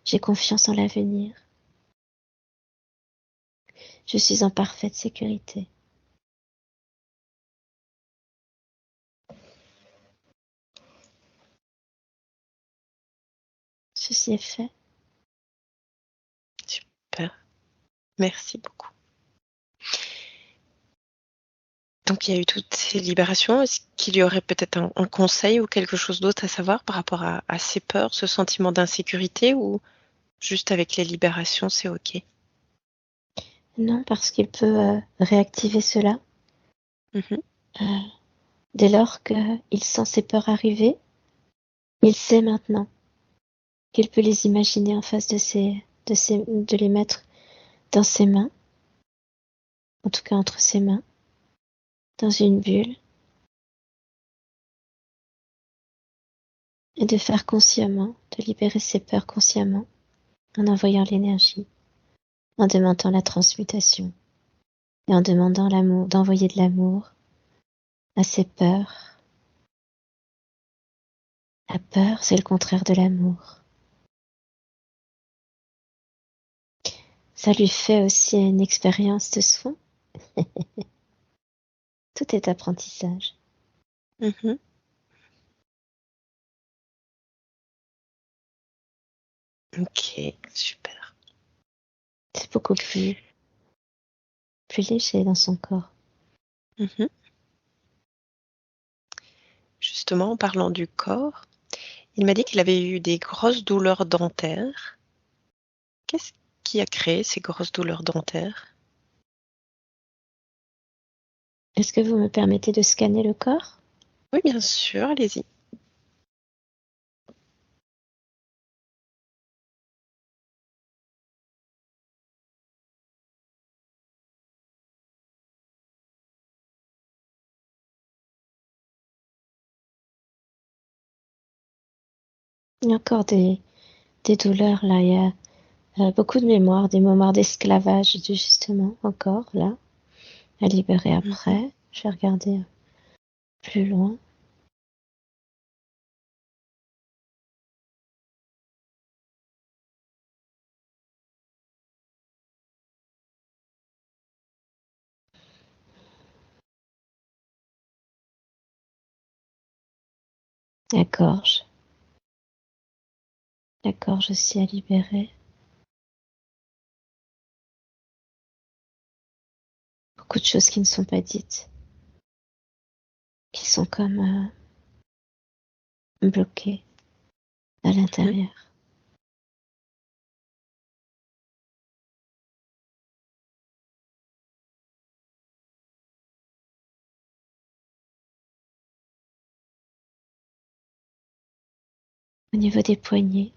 j'ai confiance en l'avenir, je suis en parfaite sécurité. Ceci est fait. Super, merci beaucoup. Donc il y a eu toutes ces libérations. Est-ce qu'il y aurait peut-être un conseil ou quelque chose d'autre à savoir par rapport à ces peurs, ce sentiment d'insécurité ou juste avec les libérations, c'est OK? Non, parce qu'il peut réactiver cela Mmh. euh, dès lors qu'il sent ses peurs arriver. Il sait maintenant qu'il peut les imaginer en face de les mettre dans ses mains, en tout cas entre ses mains, dans une bulle, et de faire consciemment, de libérer ses peurs consciemment, en envoyant l'énergie, en demandant la transmutation, et en demandant l'amour, d'envoyer de l'amour à ses peurs. La peur, c'est le contraire de l'amour. Ça lui fait aussi une expérience de soin. Tout est apprentissage. Mhm. Ok, super. C'est beaucoup plus léger dans son corps. Mhm. Justement, en parlant du corps, il m'a dit qu'il avait eu des grosses douleurs dentaires. Qu'est-ce qui a créé ces grosses douleurs dentaires? Est-ce que vous me permettez de scanner le corps? Oui, bien sûr, allez-y. Il y a encore des douleurs là. Il y a beaucoup de mémoire, des mémoires d'esclavage justement encore là, à libérer Mhm. après. Je vais regarder plus loin. La gorge aussi à libérer. Beaucoup de choses qui ne sont pas dites, qui sont comme bloquées à Mhm. l'intérieur. Au niveau des poignets,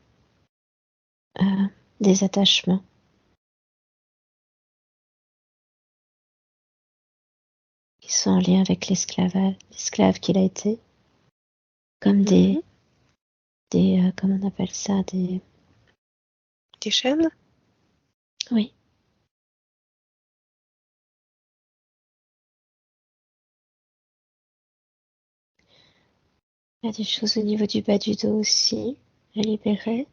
des attachements qui sont en lien avec l'esclave qu'il a été, comme Mhm. comment on appelle ça, Des chaînes? oui, il y a des choses au niveau du bas du dos aussi à libérer.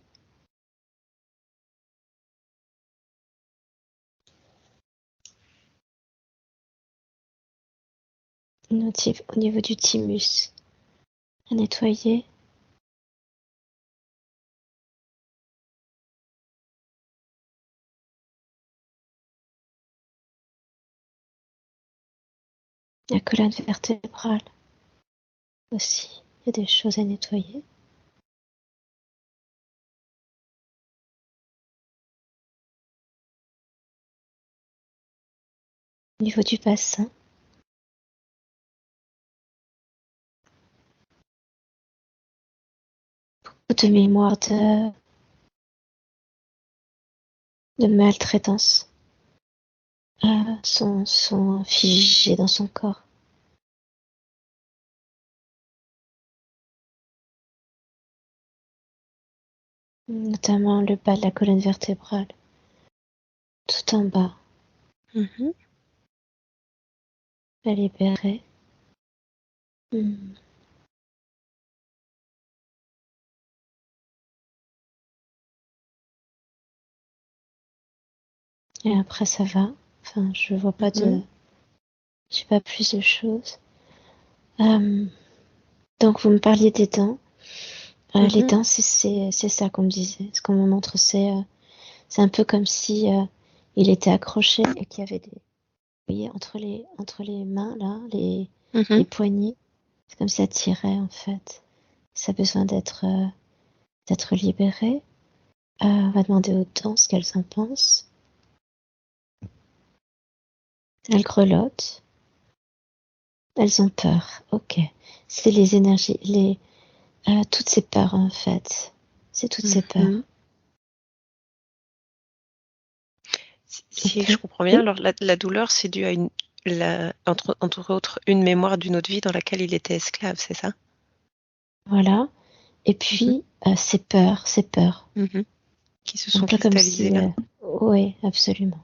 Au niveau du thymus à nettoyer. La colonne vertébrale aussi, il y a des choses à nettoyer. Au niveau du bassin, beaucoup de mémoire de maltraitance sont figées dans son corps. Notamment le bas de la colonne vertébrale, tout en bas, Mhm. à libérer. Hmm. Et après ça va. Enfin, je vois pas Mhm. j'ai pas plus de choses. Euh, donc vous me parliez des dents. Les Mhm. dents, c'est ça qu'on me disait. Ce qu'on me montre, c'est un peu comme si il était accroché et qu'il y avait vous voyez, entre les mains là, les Mhm. poignets, c'est comme si ça tirait en fait. Ça a besoin d'être libéré. On va demander aux dents ce qu'elles en pensent. Elles grelottent. Elles ont peur. Ok. C'est les énergies, toutes ces peurs en fait. C'est toutes ces Mhm. peurs. Si je Ok. comprends bien, Oui. alors la douleur, c'est dû à entre autres, une mémoire d'une autre vie dans laquelle il était esclave, c'est ça? Voilà. Et Mhm. puis ces peurs. Mhm. Qui se Un sont peu comme cristallisées si, là. oui, absolument.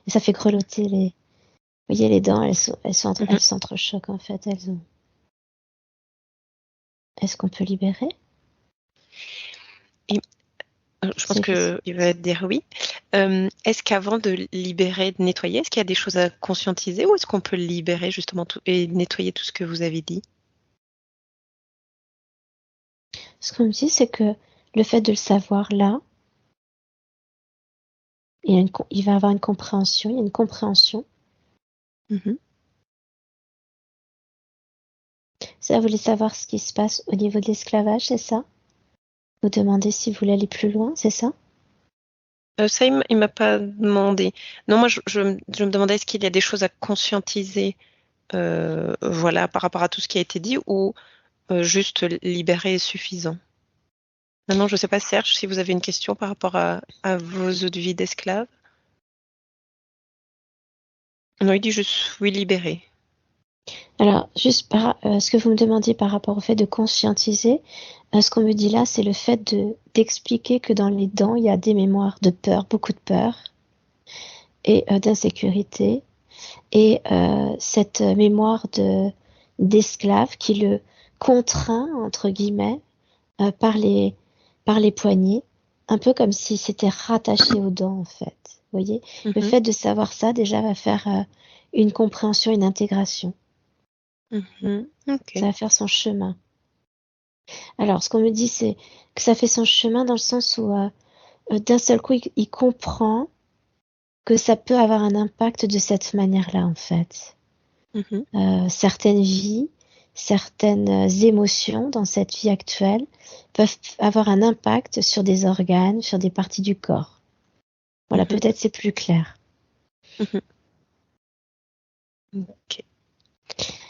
Et ça fait grelotter vous voyez, les dents, Mhm. elles s'entrechoquent en fait. est-ce qu'on peut libérer? Et je pense C'est juste. qu'il va dire oui. Est-ce qu'avant de libérer, de nettoyer, est-ce qu'il y a des choses à conscientiser ou est-ce qu'on peut libérer justement tout et nettoyer tout ce que vous avez dit? Ce qu'on me dit, c'est que le fait de le savoir là, il va avoir une compréhension, il y a une compréhension. Mmh. Ça, vous voulez savoir ce qui se passe au niveau de l'esclavage, c'est ça? Vous demandez si vous voulez aller plus loin, c'est ça? Ça, il m'a pas demandé. Non, moi, je me demandais est-ce qu'il y a des choses à conscientiser, voilà, par rapport à tout ce qui a été dit ou juste libérer est suffisant? Maintenant, je sais pas, Serge, si vous avez une question par rapport à vos eaux de vie d'esclave? Non, il dit juste: «Oui, libéré». Alors, juste ce que vous me demandiez par rapport au fait de conscientiser, ce qu'on me dit là, c'est le fait d'expliquer que dans les dents, il y a des mémoires de peur, beaucoup de peur et d'insécurité et cette mémoire d'esclave qui le «contraint» entre guillemets, par les poignets, un peu comme s'il s'était rattaché aux dents, en fait. Vous voyez? Le Mmh. fait de savoir ça, déjà, va faire, une compréhension, une intégration. Mmh. Ça OK. va faire son chemin. Alors, ce qu'on me dit, c'est que ça fait son chemin dans le sens où, d'un seul coup, il comprend que ça peut avoir un impact de cette manière-là, en fait. Mmh. Certaines vies, certaines émotions dans cette vie actuelle peuvent avoir un impact sur des organes, sur des parties du corps. Voilà, Mmh. peut-être c'est plus clair. Mmh. OK.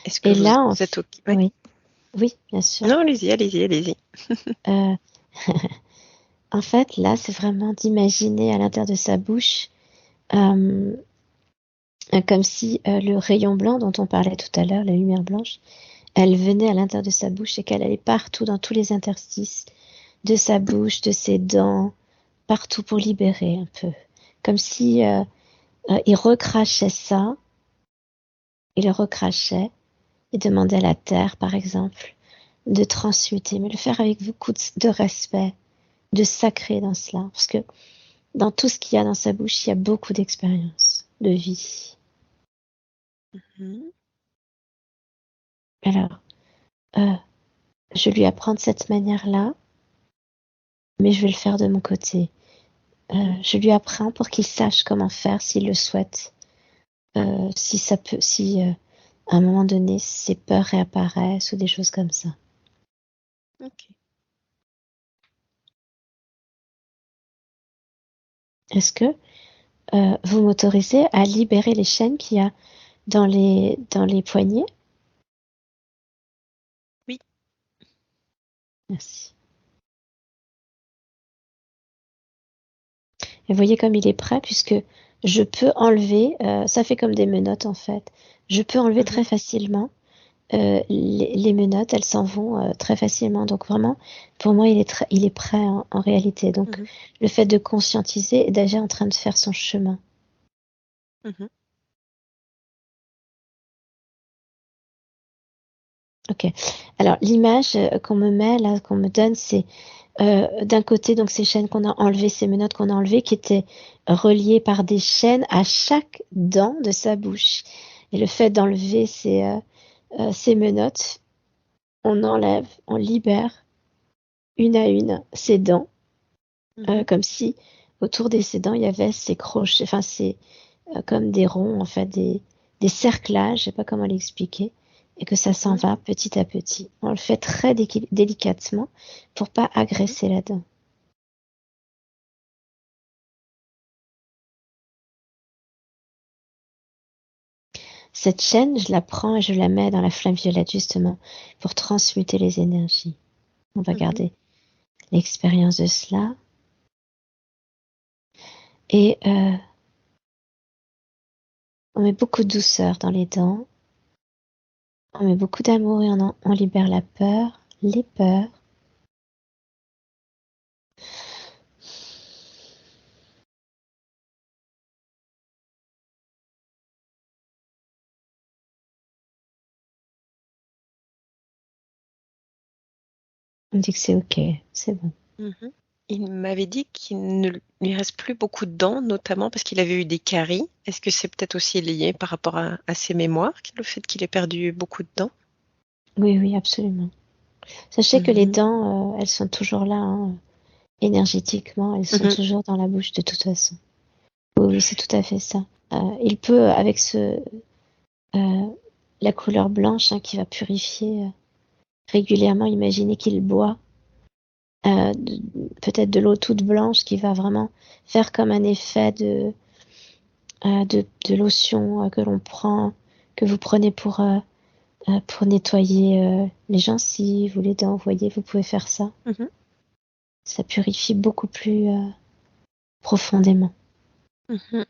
Est-ce que Et vous là, êtes OK? Ouais. oui, oui, bien sûr. Non, allez-y, allez-y, allez-y. Heu, en fait, là, c'est vraiment d'imaginer à l'intérieur de sa bouche, hem, comme si, le rayon blanc dont on parlait tout à l'heure, la lumière blanche, elle venait à l'intérieur de sa bouche et qu'elle allait partout dans tous les interstices de sa bouche, de ses dents, partout pour libérer un peu. Comme si, il recrachait ça, il le recrachait et demandait à la terre, par exemple, de transmuter, mais le faire avec beaucoup de respect, de sacré dans cela. Parce que dans tout ce qu'il y a dans sa bouche, il y a beaucoup d'expérience, de vie. Mmh. Alors, euh, je lui apprends de cette manière-là, mais je vais le faire de mon côté. Mmh. Je lui apprends pour qu'il sache comment faire s'il le souhaite. Si ça peut, si à un moment donné, ses peurs réapparaissent ou des choses comme ça. OK. Est-ce que vous m'autorisez à libérer les chaînes qu'il y a dans les poignets? Oui. Merci. Et vous voyez comme il est prêt puisque je peux enlever, ça fait comme des menottes en fait. Je peux enlever Mmh. très facilement, les menottes, elles s'en vont, très facilement. Donc vraiment, pour moi, il est prêt en réalité. Donc Mmh. le fait de conscientiser est déjà en train de faire son chemin. Mmh. OK. Alors l'image, qu'on me met là, qu'on me donne, c'est, d'un côté donc ces chaînes qu'on a enlevées, ces menottes qu'on a enlevées qui étaient reliées par des chaînes à chaque dent de sa bouche et le fait d'enlever ces menottes, on enlève, on libère une à une ces dents, Mmh. comme si autour de ces dents, il y avait ces crochets, enfin ces, comme des ronds en fait, des cerclages, je sais pas comment l'expliquer et que ça s'en Mmh. va petit à petit. On le fait très délicatement pour pas Mmh. agresser la dent. Cette chaîne, je la prends et je la mets dans la flamme violette justement pour transmuter les énergies. On va Mmh. garder l'expérience de cela et on met beaucoup de douceur dans les dents, on met beaucoup d'amour et on libère la peur, les peurs. On me dit que c'est ok, c'est bon. Mhm. Il m'avait dit qu'il ne lui reste plus beaucoup de dents, notamment parce qu'il avait eu des caries. Est-ce que c'est peut-être aussi lié par rapport à ses mémoires, le fait qu'il ait perdu beaucoup de dents? Oui, oui, absolument. Sachez que les Mhm. dents, elles sont toujours là, hein, énergétiquement, elles sont Mhm. toujours dans la bouche de toute façon. Oui, oui, c'est tout à fait ça. Il peut, avec euh, la couleur blanche, hein, qui va purifier régulièrement, imaginer qu'il boit peut-être de l'eau toute blanche qui va vraiment faire comme un effet de lotion que l'on prend, que vous prenez pour nettoyer les gencives ou les dents. Vous voyez, vous pouvez faire ça. Mhm. Ça purifie beaucoup plus profondément. Mhm.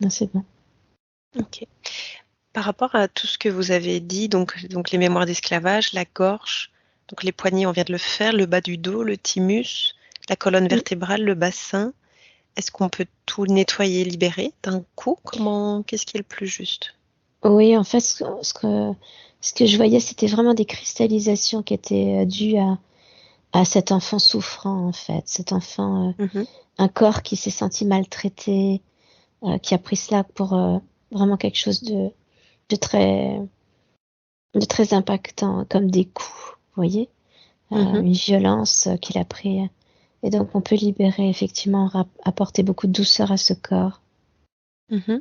Non, c'est bon. Ok. Par rapport à tout ce que vous avez dit, donc les mémoires d'esclavage, la gorge, donc les poignets, on vient de le faire, le bas du dos, le thymus, la colonne Oui, vertébrale, le bassin, est-ce qu'on peut tout nettoyer, libérer d'un coup? Qu'est-ce qui est le plus juste? oui, en fait, ce que je voyais, c'était vraiment des cristallisations qui étaient dues à cet enfant souffrant, en fait. Cet enfant, Mhm. un corps qui s'est senti maltraité, qui a pris cela pour vraiment quelque chose de très, de très impactant, comme des coups, vous voyez, Mhm. une violence qu'il a pris. Et donc, on peut libérer, effectivement, apporter beaucoup de douceur à ce corps. Mhm.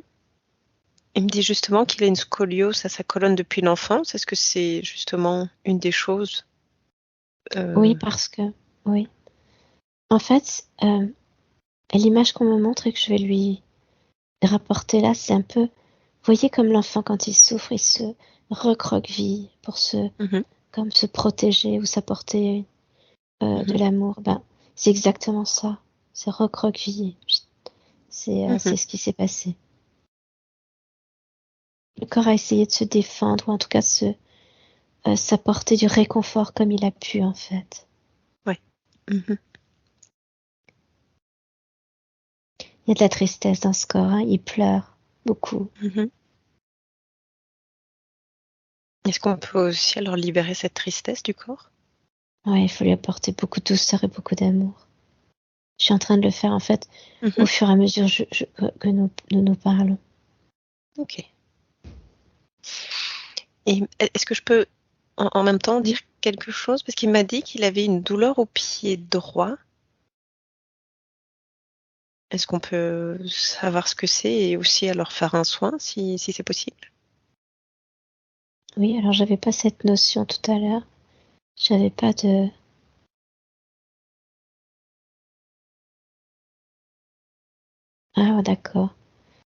Il me dit justement qu'il a une scoliose à sa colonne depuis l'enfance. Est-ce que c'est justement une des choses? Oui, euh, parce que, oui. En fait, l'image qu'on me montre et que je vais lui rapporter là, c'est un peu, vous voyez, comme l'enfant quand il souffre, il se recroqueville pour mhm. comme se protéger ou s'apporter de Mhm. l'amour. Ben, c'est exactement ça. C'est recroqueviller. Mhm. C'est ce qui s'est passé. Le corps a essayé de se défendre ou en tout cas s'apporter du réconfort comme il a pu en fait. Ouais. Mhm. Il y a de la tristesse dans ce corps, hein. Il pleure beaucoup. Mhm. Est-ce qu'on peut aussi alors libérer cette tristesse du corps? Ouais, il faut lui apporter beaucoup de douceur et beaucoup d'amour. Je suis en train de le faire en fait au Mhm. fur et à mesure que nous parlons. Ok. Et est-ce que je peux en même temps dire Oui, quelque chose? Parce qu'il m'a dit qu'il avait une douleur au pied droit. Est-ce qu'on peut savoir ce que c'est et aussi alors faire un soin si c'est possible? oui, alors j'avais pas cette notion tout à l'heure. J'avais pas de... Ah, ouais, d'accord.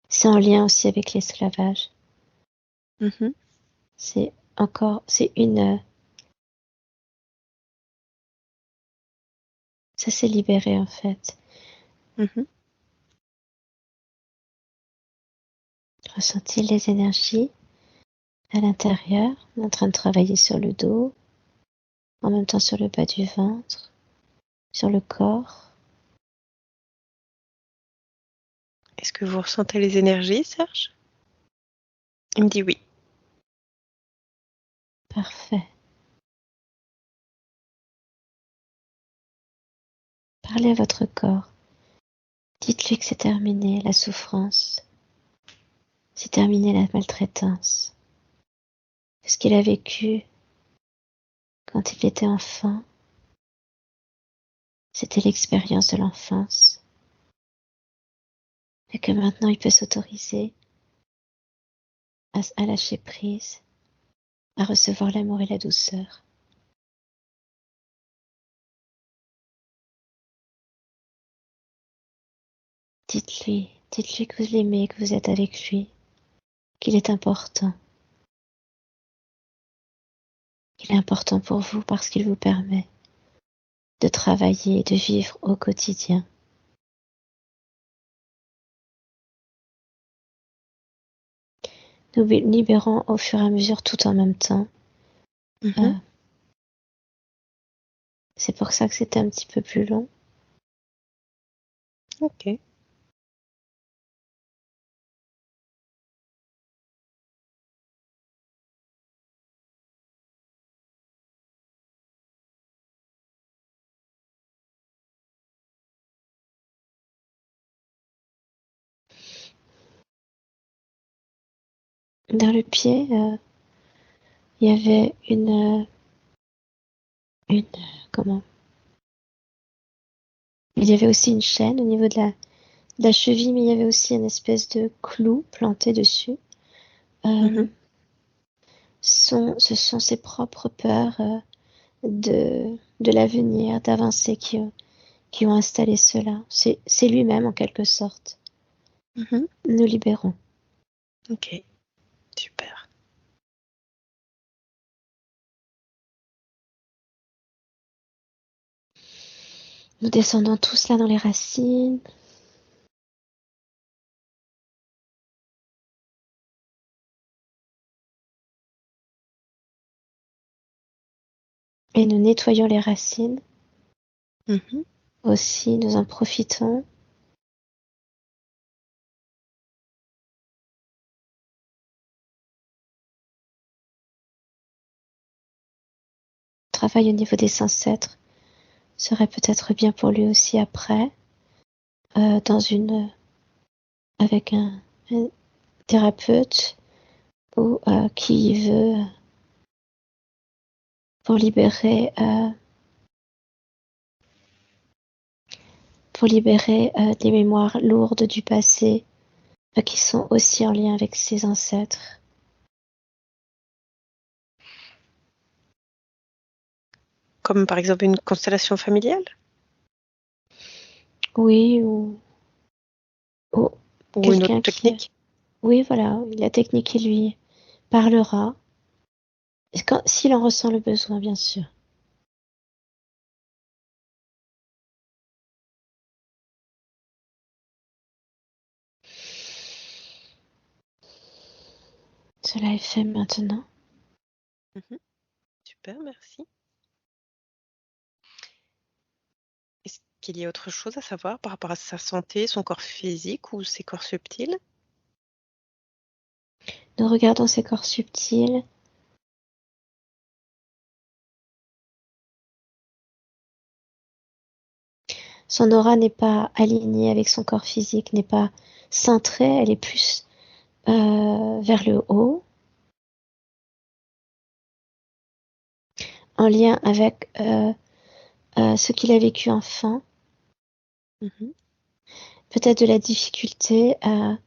C'est en lien aussi avec l'esclavage. Mhm. C'est encore, c'est une... ça s'est libéré en fait. Mhm. Ressentir les énergies à l'intérieur. On est en train de travailler sur le dos, en même temps sur le bas du ventre, sur le corps. Est-ce que vous ressentez les énergies, Serge? Il me dit oui. Parfait. Parlez à votre corps. Dites-lui que c'est terminé la souffrance. C'est terminé la maltraitance. Ce qu'il a vécu quand il était enfant, c'était l'expérience de l'enfance. Et que maintenant il peut s'autoriser à lâcher prise, à recevoir l'amour et la douceur. Dites-lui que vous l'aimez, que vous êtes avec lui, qu'il est important, qu'il est important pour vous parce qu'il vous permet de travailler et de vivre au quotidien. Nous libérons au fur et à mesure tout en même temps. Mhm. Euh, c'est pour ça que c'était un petit peu plus long. Ok. Dans le pied, il y avait comment? Il y avait aussi une chaîne au niveau de la cheville, mais il y avait aussi une espèce de clou planté dessus. Mhm. Ce sont ses propres peurs de l'avenir, d'avancer qui ont installé cela. C'est lui-même en quelque sorte. Mhm. Nous libérons. Ok, super. Nous descendons tous là dans les racines. Et nous nettoyons les racines. Mhm. Aussi, nous en profitons. Travail au niveau des ancêtres serait peut-être bien pour lui aussi après, dans avec un thérapeute ou qui veut pour libérer des mémoires lourdes du passé qui sont aussi en lien avec ses ancêtres. Comme par exemple une constellation familiale Oui, ou ou une autre quelqu'un qui... technique? Oui, voilà, la technique qui lui parlera, s'il en ressent le besoin, bien sûr. Cela est fait maintenant. Mhm. Super, merci. Est-ce qu'il y a autre chose à savoir par rapport à sa santé, son corps physique ou ses corps subtils? Nous regardons ses corps subtils. Son aura n'est pas alignée avec son corps physique, n'est pas centrée, elle est plus vers le haut, en lien avec ce qu'il a vécu enfant, Mhm. peut-être de la difficulté à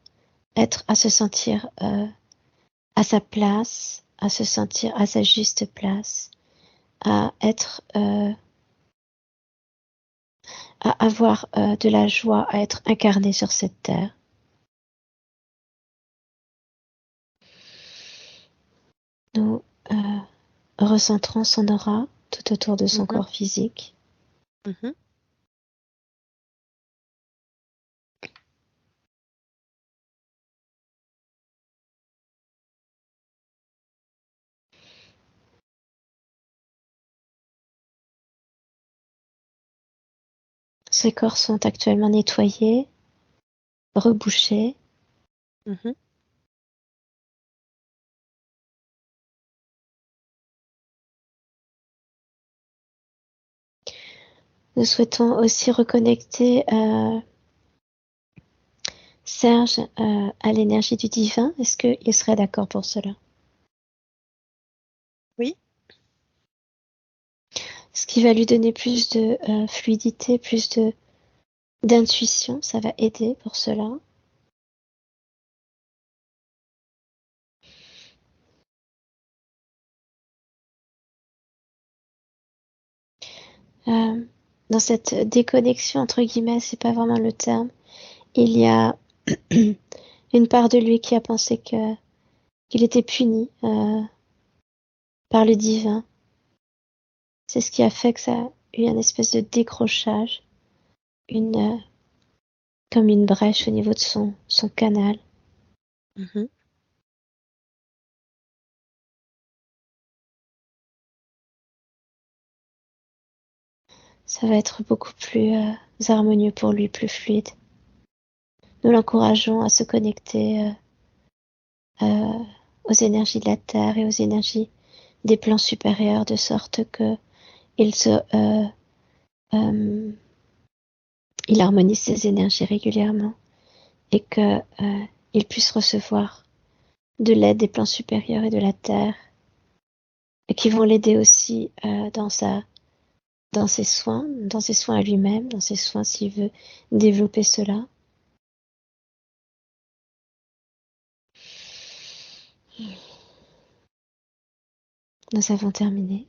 se sentir à sa place, à se sentir à sa juste place, à être, à avoir de la joie à être incarné sur cette terre. Nous recentrons son aura tout autour de son Mhm. corps physique. Mhm. Ses corps sont actuellement nettoyés, rebouchés. Mhm. Nous souhaitons aussi reconnecter Serge à l'énergie du divin. Est-ce qu'il serait d'accord pour cela? Oui. Ce qui va lui donner plus de fluidité, plus d'intuition, ça va aider pour cela. Euh, dans cette déconnexion, entre guillemets, c'est pas vraiment le terme, il y a une part de lui qui a pensé qu'il était puni par le divin. C'est ce qui a fait que ça a eu un espèce de décrochage, une comme une brèche au niveau de son canal. Mhm. Ça va être beaucoup plus harmonieux pour lui, plus fluide. Nous l'encourageons à se connecter aux énergies de la Terre et aux énergies des plans supérieurs, de sorte que euh, il harmonise ses énergies régulièrement et que il puisse recevoir de l'aide des plans supérieurs et de la terre, et qui vont l'aider aussi dans ses soins à lui-même, dans ses soins s'il veut développer cela. Nous avons terminé.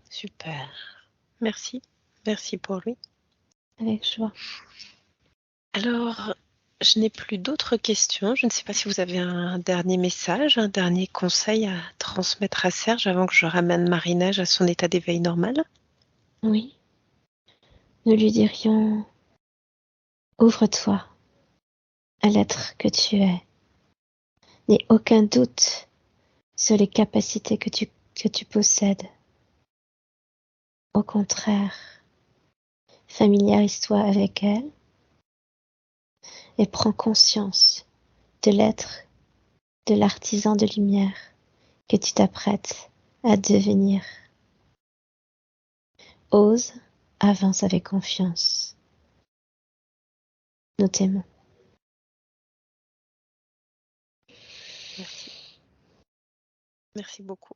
Super. Merci. Merci pour lui. Avec joie. Alors, je n'ai plus d'autres questions. Je ne sais pas si vous avez un dernier message, un dernier conseil à transmettre à Serge avant que je ramène Marie-Neige à son état d'éveil normal. Oui. Nous lui dirions, ouvre-toi à l'être que tu es. N'aie aucun doute sur les capacités que tu possèdes. Au contraire, familiarise-toi avec elle et prends conscience de l'être, de l'artisan de lumière que tu t'apprêtes à devenir. Ose, avance avec confiance. Nous t'aimons. Merci. Merci beaucoup.